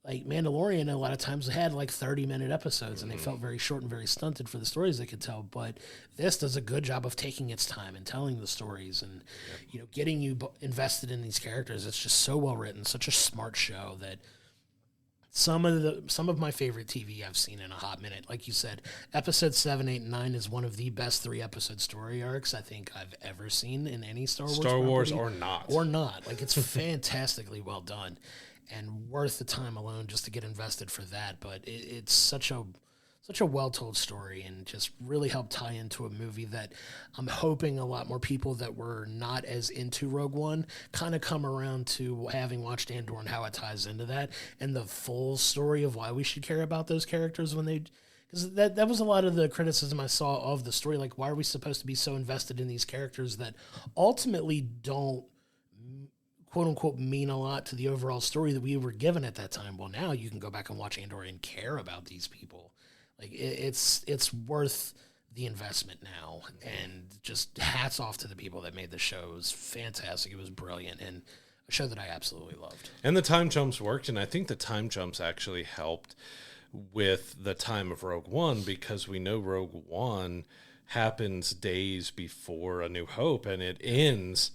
like Mandalorian a lot of times had like 30-minute episodes and they felt very short and very stunted for the stories they could tell. But this does a good job of taking its time and telling the stories and getting you invested in these characters. It's just so well written, such a smart show that some of my favorite TV I've seen in a hot minute. Like you said, episode 7, 8, and 9 is one of the best 3-episode story arcs I think I've ever seen in any Star Wars Wars property. Or not. Like, it's fantastically well done and worth the time alone just to get invested for that. But it's such a well-told story and just really helped tie into a movie that I'm hoping a lot more people that were not as into Rogue One kind of come around to having watched Andor and how it ties into that and the full story of why we should care about those characters when they... Because that was a lot of the criticism I saw of the story. Like, why are we supposed to be so invested in these characters that ultimately don't, quote-unquote, mean a lot to the overall story that we were given at that time? Well, now you can go back and watch Andor and care about these people. Like, it's worth the investment now, and just hats off to the people that made the show. It was fantastic. It was brilliant, and a show that I absolutely loved. And the time jumps worked, and I think the time jumps actually helped with the time of Rogue One, because we know Rogue One happens days before A New Hope, and it ends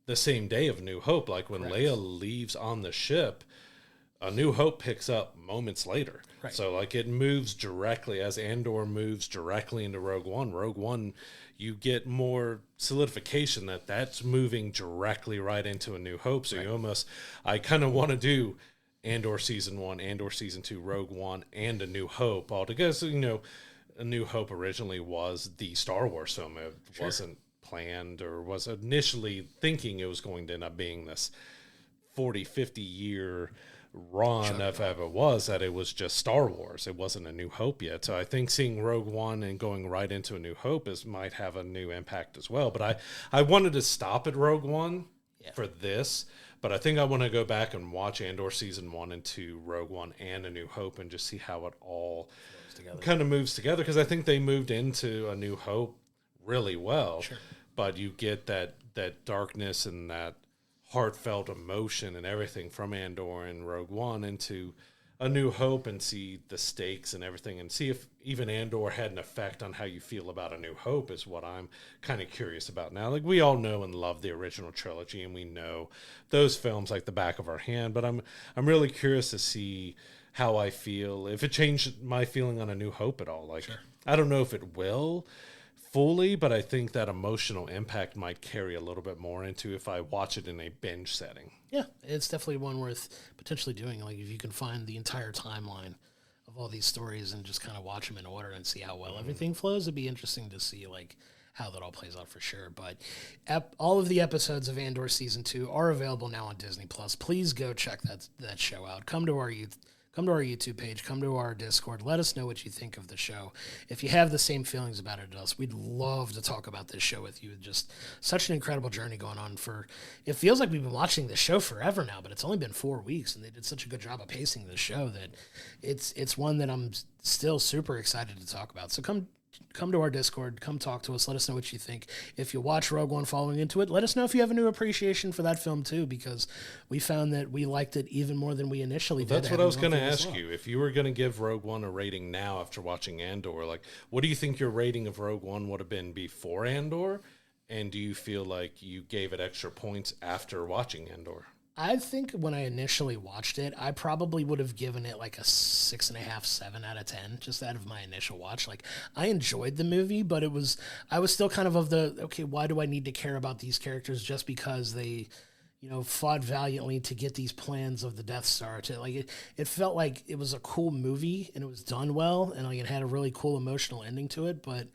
the same day of New Hope. Like, when Leia leaves on the ship, A New Hope picks up moments later. Right. So, like, it moves directly, as Andor moves directly into Rogue One. Rogue One, you get more solidification that that's moving directly right into A New Hope. So I kind of want to do Andor Season 1, Andor Season 2, Rogue One, and A New Hope all together. So, A New Hope originally was the Star Wars film. It wasn't planned, or was initially thinking it was going to end up being this 40, 50-year run of it was, that it was just Star Wars. It wasn't A New Hope yet. So I think seeing Rogue One and going right into A New Hope might have a new impact as well. But I wanted to stop at Rogue One for this, But I think I want to go back and watch Andor season 1 and 2, Rogue One, and A New Hope, and just see how it all kind of moves together. Because I think they moved into A New Hope really well. Sure. But you get that darkness and that heartfelt emotion and everything from Andor and Rogue One into A New Hope, and see the stakes and everything, and see if even Andor had an effect on how you feel about A New Hope is what I'm kind of curious about now. Like, we all know and love the original trilogy, and we know those films like the back of our hand, but I'm really curious to see how I feel, if it changed my feeling on A New Hope at all. Like, sure. I don't know if it will fully, but I think that emotional impact might carry a little bit more into if I watch it in a binge setting. Yeah, it's definitely one worth potentially doing. Like, if you can find the entire timeline of all these stories and just kind of watch them in order and see how well everything flows, it'd be interesting to see, like, how that all plays out for sure. But all of the episodes of Andor Season 2 are available now on Disney+. Please go check that show out. Come to our YouTube page, come to our Discord, let us know what you think of the show. If you have the same feelings about it as us, we'd love to talk about this show with you. Just such an incredible journey going on it feels like we've been watching this show forever now, but it's only been 4 weeks, and they did such a good job of pacing the show that it's one that I'm still super excited to talk about. So come to our Discord, come talk to us, let us know what you think. If you watch Rogue One following into it, let us know if you have a new appreciation for that film too, because we found that we liked it even more than we initially did. That's what I was going to ask you. If you were going to give Rogue One a rating now after watching Andor, like, what do you think your rating of Rogue One would have been before Andor? And do you feel like you gave it extra points after watching Andor? I think when I initially watched it, I probably would have given it like a 6.5, 7 out of 10, just out of my initial watch. Like, I enjoyed the movie, but I was still kind of the, okay, why do I need to care about these characters just because they, fought valiantly to get these plans of the Death Star to, like, it felt like it was a cool movie and it was done well and, like, it had a really cool emotional ending to it, but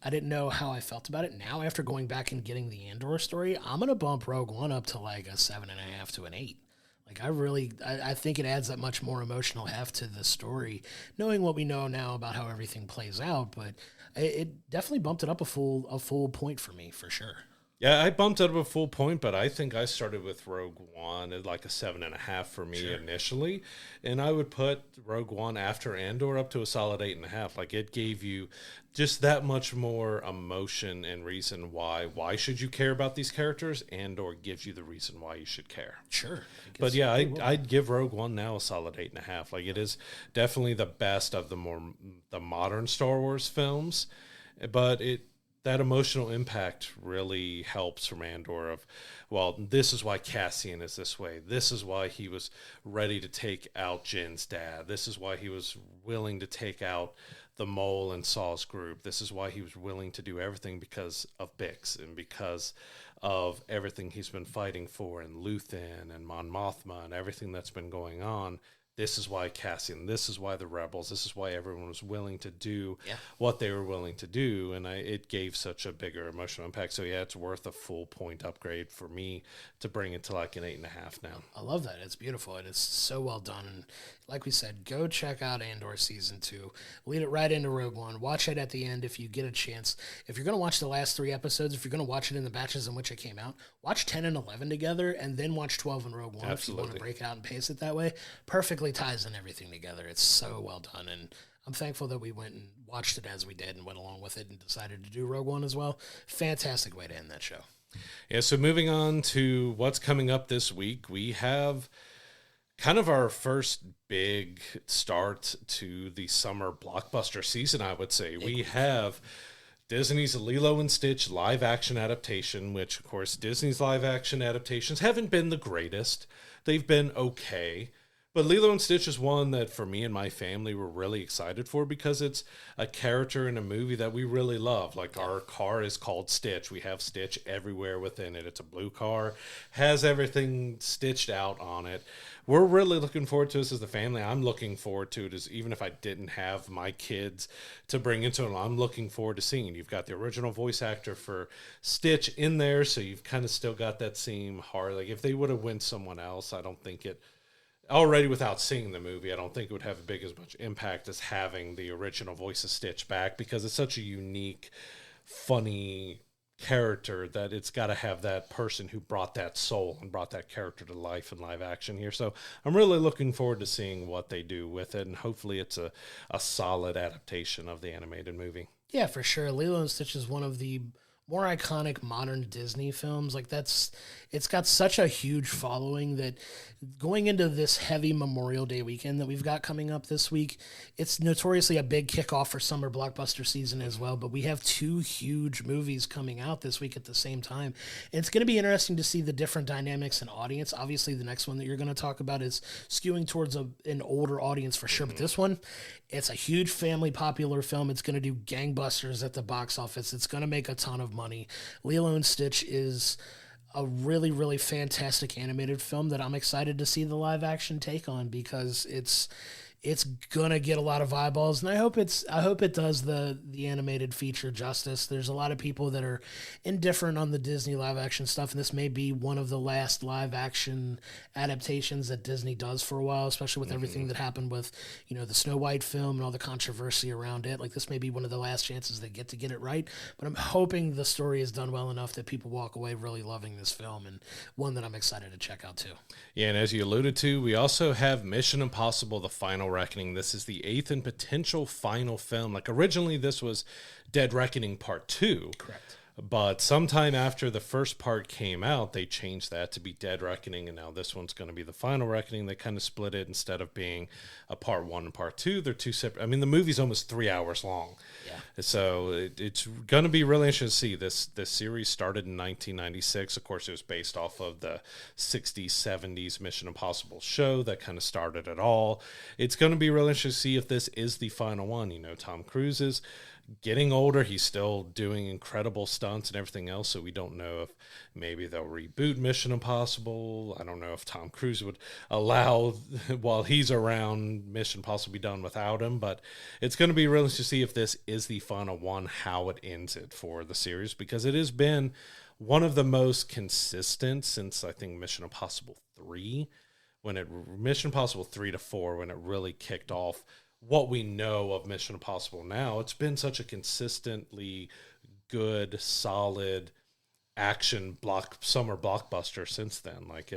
I didn't know how I felt about it. Now, after going back and getting the Andor story, I'm going to bump Rogue One up to like a 7.5 to an 8. Like, I think it adds that much more emotional heft to the story, knowing what we know now about how everything plays out. But it definitely bumped it up a full point for me, for sure. Yeah, I bumped it up a full point, but I think I started with Rogue One at like a 7.5 for me initially, and I would put Rogue One after Andor up to a solid 8.5. Like, it gave you just that much more emotion and reason why. Why should you care about these characters? Andor gives you the reason why you should care. Sure. But yeah, I'd give Rogue One now a solid 8.5. Like, it is definitely the best of the modern Star Wars films, but that emotional impact really helps from Andor of, well, this is why Cassian is this way. This is why he was ready to take out Jin's dad. This is why he was willing to take out the Mole and Saw's group. This is why he was willing to do everything because of Bix and because of everything he's been fighting for in Luthen and Mon Mothma and everything that's been going on. This is why Cassian, this is why the Rebels, this is why everyone was willing to do what they were willing to do, and it gave such a bigger emotional impact. So yeah, it's worth a full point upgrade for me to bring it to like an 8.5 now. I love that. It's beautiful. It is so well done. And like we said, go check out Andor Season 2. Lead it right into Rogue One. Watch it at the end if you get a chance. If you're going to watch the last 3 episodes, if you're going to watch it in the batches in which it came out, watch 10 and 11 together, and then watch 12 and Rogue One. Absolutely. If you want to break it out and pace it that way. Perfectly ties in everything together. It's so well done, and I'm thankful that we went and watched it as we did and went along with it and decided to do Rogue One as well. Fantastic way to end that show. Yeah, so moving on to what's coming up this week, we have kind of our first big start to the summer blockbuster season, I would say. We have Disney's Lilo and Stitch live-action adaptation, which, of course, Disney's live-action adaptations haven't been the greatest. They've been okay. But Lilo and Stitch is one that, for me and my family, were really excited for because it's a character in a movie that we really love. Like, our car is called Stitch. We have Stitch everywhere within it. It's a blue car, has everything stitched out on it. We're really looking forward to this as a family. I'm looking forward to it, as even if I didn't have my kids to bring into it, I'm looking forward to seeing it. You've got the original voice actor for Stitch in there, so you've kind of still got that same heart. Like, if they would have went someone else, I don't think it... Already, without seeing the movie, I don't think it would have as much impact as having the original voice of Stitch back, because it's such a unique, funny character that it's got to have that person who brought that soul and brought that character to life in live action here. So I'm really looking forward to seeing what they do with it, and hopefully it's a solid adaptation of the animated movie. Yeah, for sure. Lilo and Stitch is one of the more iconic modern Disney films. Like it's got such a huge following that going into this heavy Memorial Day weekend that we've got coming up this week, it's notoriously a big kickoff for summer blockbuster season as well. But we have two huge movies coming out this week at the same time. And it's going to be interesting to see the different dynamics and audience. Obviously, the next one that you're going to talk about is skewing towards an older audience for sure. But this one, it's a huge family popular film. It's going to do gangbusters at the box office. It's going to make a ton of money. Lilo and Stitch is a really, really fantastic animated film that I'm excited to see the live action take on, because it's gonna get a lot of eyeballs, and I hope it does the animated feature justice. There's a lot of people that are indifferent on the Disney live action stuff, and this may be one of the last live action adaptations that Disney does for a while, especially with everything that happened with, the Snow White film and all the controversy around it. Like, this may be one of the last chances they get to get it right, but I'm hoping the story is done well enough that people walk away really loving this film, and one that I'm excited to check out too. Yeah, and as you alluded to, we also have Mission Impossible: The Final Reckoning. This is the 8th and potential final film. Like, originally this was Dead Reckoning Part 2. Correct. But sometime after the first part came out, they changed that to be Dead Reckoning, and now this one's going to be The Final Reckoning. They kind of split it. Instead of being a Part 1 and Part 2, they're two separate. I mean, the movie's almost 3 hours long. Yeah. So it's going to be really interesting to see. This series started in 1996. Of course, it was based off of the 60s, 70s Mission Impossible show that kind of started it all. It's going to be really interesting to see if this is the final one. Tom Cruise is getting older. He's still doing incredible stunts and everything else, so we don't know if maybe they'll reboot Mission Impossible. I don't know if Tom Cruise would allow, while he's around, Mission Impossible be done without him, but it's going to be really interesting to see if this is the final one, how it ends it for the series, because it has been one of the most consistent since, I think, Mission Impossible 3, Mission Impossible 3 to 4, when it really kicked off what we know of Mission Impossible now. It's been such a consistently good, solid action summer blockbuster since then. Like,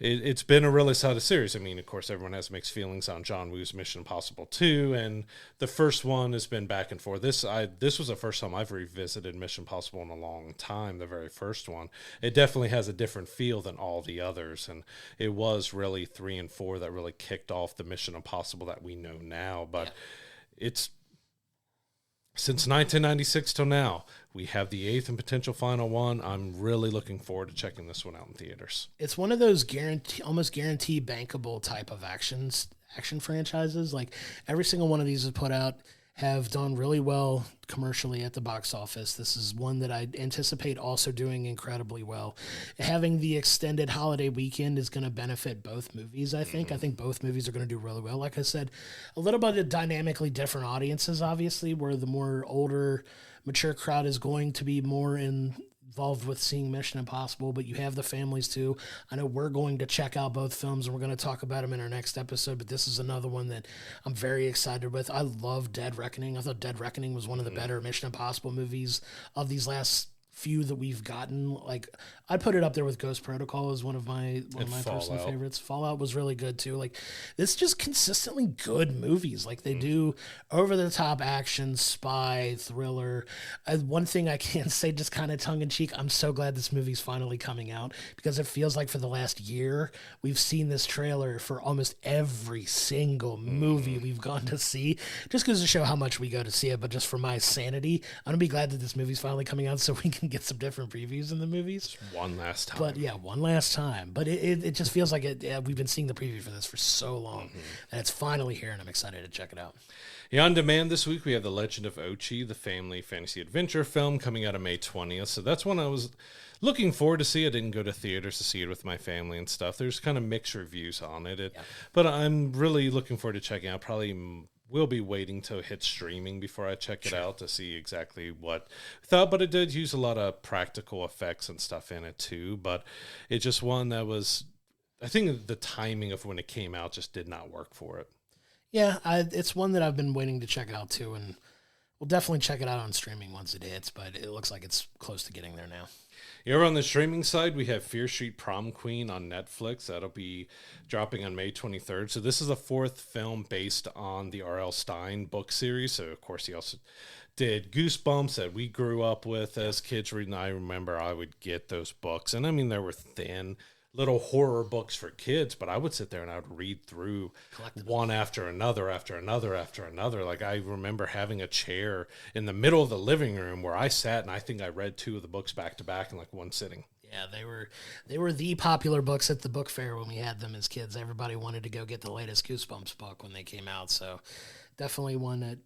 it's been a really solid series. I mean, of course, everyone has mixed feelings on John Woo's Mission Impossible 2, and the first one has been back and forth. This was the first time I've revisited Mission Impossible in a long time, the very first one. It definitely has a different feel than all the others, and it was really 3 and 4 that really kicked off the Mission Impossible that we know now. But it's since 1996 till now, we have the 8th and potential final one. I'm really looking forward to checking this one out in theaters. It's one of those almost guarantee bankable type of action franchises. Like, every single one of these is put out have done really well commercially at the box office. This is one that I anticipate also doing incredibly well. Having the extended holiday weekend is going to benefit both movies, I think. I think both movies are going to do really well. Like I said, a little bit of dynamically different audiences, obviously, where the more older, mature crowd is going to be more involved with seeing Mission Impossible, but you have the families too. I know we're going to check out both films, and we're going to talk about them in our next episode, but this is another one that I'm very excited with. I love Dead Reckoning. I thought Dead Reckoning was one of the better Mission Impossible movies of these last few that we've gotten. Like, I put it up there with Ghost Protocol as one of my personal favorites. Fallout was really good too. Like, this just consistently good movies. Like, they do over the top action, spy, thriller. One thing I can say, just kind of tongue in cheek, I'm so glad this movie's finally coming out, because it feels like for the last year we've seen this trailer for almost every single movie we've gone to see, just goes to show how much we go to see it. But just for my sanity, I'm gonna be glad that this movie's finally coming out so we can get some different previews in the movies. One last time. But yeah, one last time. But it just feels like we've been seeing the preview for this for so long, and it's finally here, and I'm excited to check it out. Yeah, on demand this week, we have The Legend of Ochi, the family fantasy adventure film, coming out on May 20th. So that's one I was looking forward to see. I didn't go to theaters to see it with my family and stuff. There's kind of mixed reviews on it. But I'm really looking forward to checking out. Probably will be waiting to hit streaming before I check it out to see exactly what I thought. But it did use a lot of practical effects and stuff in it too. But it's just one that was, I think the timing of when it came out just did not work for it. Yeah, it's one that I've been waiting to check out too, and We'll definitely check it out on streaming once it hits, but it looks like it's close to getting there now. Here on the streaming side, we have Fear Street Prom Queen on Netflix. That'll be dropping on May 23rd. So this is the fourth film based on the R.L. Stine book series. So, of course, he also did Goosebumps that we grew up with as kids reading. I remember I would get those books. And, I mean, they were thin little horror books for kids, but I would sit there and I would read through one after another. Like, I remember having a chair in the middle of the living room where I sat, and I think I read two of the books back to back in like one sitting. Yeah, they were the popular books at the book fair when we had them as kids. Everybody wanted to go get the latest Goosebumps book when they came out. So definitely one that,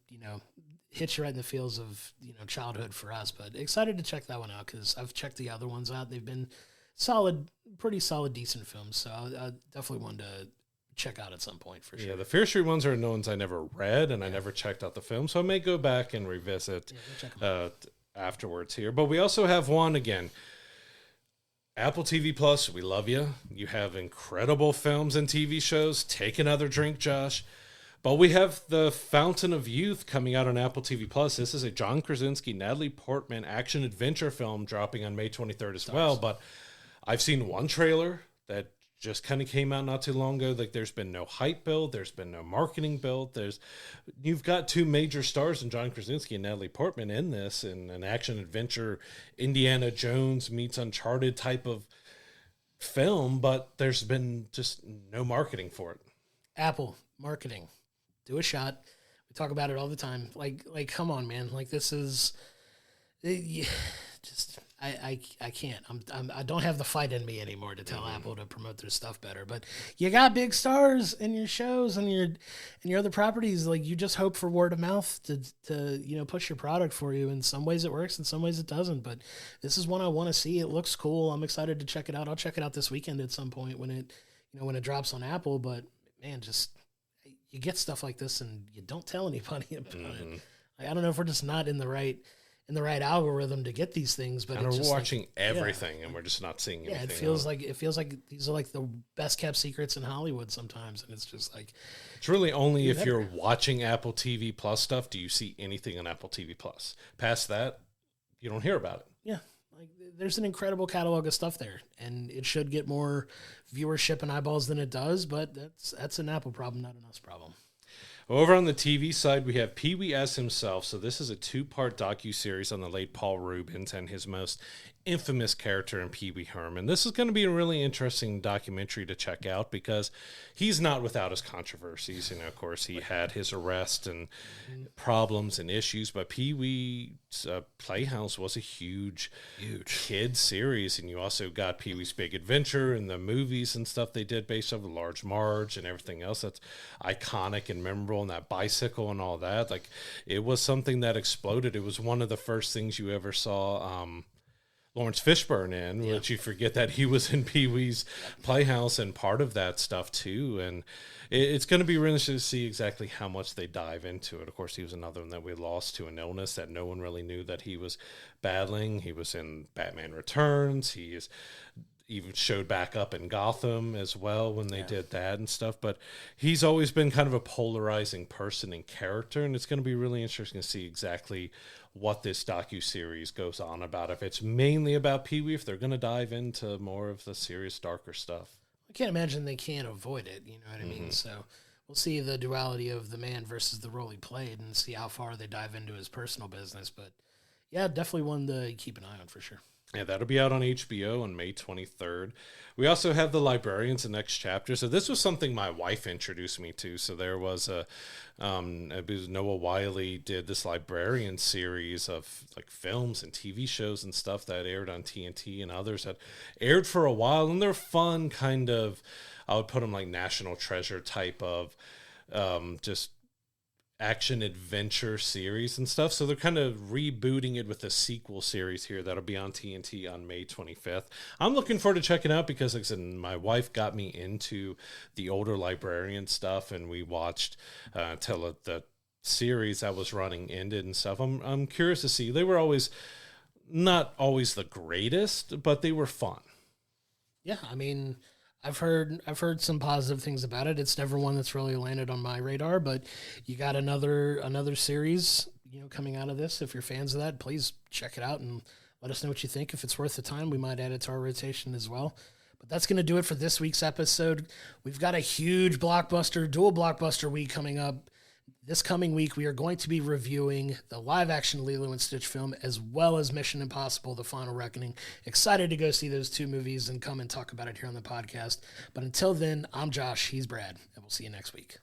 hits you right in the feels of, childhood for us. But excited to check that one out because I've checked the other ones out. They've been pretty solid, decent films. So I definitely wanted to check out at some point for sure. Yeah, the Fear Street ones are ones I never read, and I never checked out the film. So I may go back and revisit afterwards here. But we also have one, again, Apple TV Plus, we love you. You have incredible films and TV shows. Take another drink, Josh. But we have The Fountain of Youth coming out on Apple TV Plus. This is a John Krasinski, Natalie Portman action-adventure film dropping on May 23rd as well. But I've seen one trailer that just kind of came out not too long ago. Like, there's been no hype build. There's been no marketing build. You've got two major stars in John Krasinski and Natalie Portman in this, in an action-adventure Indiana Jones meets Uncharted type of film, but there's been just no marketing for it. Apple marketing. Do a shot. We talk about it all the time. Like, come on, man. Like, this is just, I can't. I don't have the fight in me anymore to tell Apple to promote their stuff better. But you got big stars in your shows and your other properties. Like, you just hope for word of mouth to push your product for you. In some ways it works, in some ways it doesn't. But this is one I want to see. It looks cool. I'm excited to check it out. I'll check it out this weekend at some point when it drops on Apple. But man, just, you get stuff like this and you don't tell anybody about it. Like, I don't know if we're just not in the right algorithm to get these things, but and we're watching everything and we're just not seeing anything. It feels like these are like the best kept secrets in Hollywood sometimes, and it's just like, it's really only if you're watching Apple TV Plus stuff do you see anything on Apple TV Plus. Past that, you don't hear about it. Yeah. Like, there's an incredible catalog of stuff there, and it should get more viewership and eyeballs than it does, but that's an Apple problem, not an us problem. Over on the TV side, we have Pee Wee as himself. So this is a 2-part docuseries on the late Paul Reubens and his most infamous character in Pee Wee Herman. This is going to be a really interesting documentary to check out because he's not without his controversies. Of course, he had his arrest and problems and issues, but Pee Wee's Playhouse was a huge kid series. And you also got Pee Wee's Big Adventure and the movies and stuff they did based off of Large Marge and everything else that's iconic and memorable, and that bicycle and all that. Like, it was something that exploded. It was one of the first things you ever saw Lawrence Fishburne in, which you forget that he was in Pee Wee's Playhouse and part of that stuff too. And it's going to be really interesting to see exactly how much they dive into it. Of course, he was another one that we lost to an illness that no one really knew that he was battling. He was in Batman Returns. He even showed back up in Gotham as well when they did that and stuff. But he's always been kind of a polarizing person and character, and it's going to be really interesting to see exactly what this docuseries goes on about. If it's mainly about Pee Wee, if they're going to dive into more of the serious, darker stuff. I can't imagine they can't avoid it, you know what I mean? So we'll see the duality of the man versus the role he played and see how far they dive into his personal business. But yeah, definitely one to keep an eye on for sure. Yeah, that'll be out on HBO on May 23rd. We also have The Librarians, the next chapter. So this was something my wife introduced me to. So there was Noah Wiley did this Librarian series of like films and TV shows and stuff that aired on TNT and others that aired for a while. And they're fun kind of, I would put them like National Treasure type of just action adventure series and stuff. So they're kind of rebooting it with a sequel series here that'll be on TNT on May 25th. I'm looking forward to checking it out because, like I said, my wife got me into the older Librarian stuff, and we watched till the series that was running ended and stuff. I'm curious to see. They were not always the greatest, but they were fun. Yeah, I mean, I've heard some positive things about it. It's never one that's really landed on my radar, but you got another series coming out of this. If you're fans of that, please check it out and let us know what you think. If it's worth the time, we might add it to our rotation as well. But that's going to do it for this week's episode. We've got a huge dual blockbuster week coming up. This coming week, we are going to be reviewing the live-action Lilo and Stitch film, as well as Mission Impossible: The Final Reckoning. Excited to go see those two movies and come and talk about it here on the podcast. But until then, I'm Josh, he's Brad, and we'll see you next week.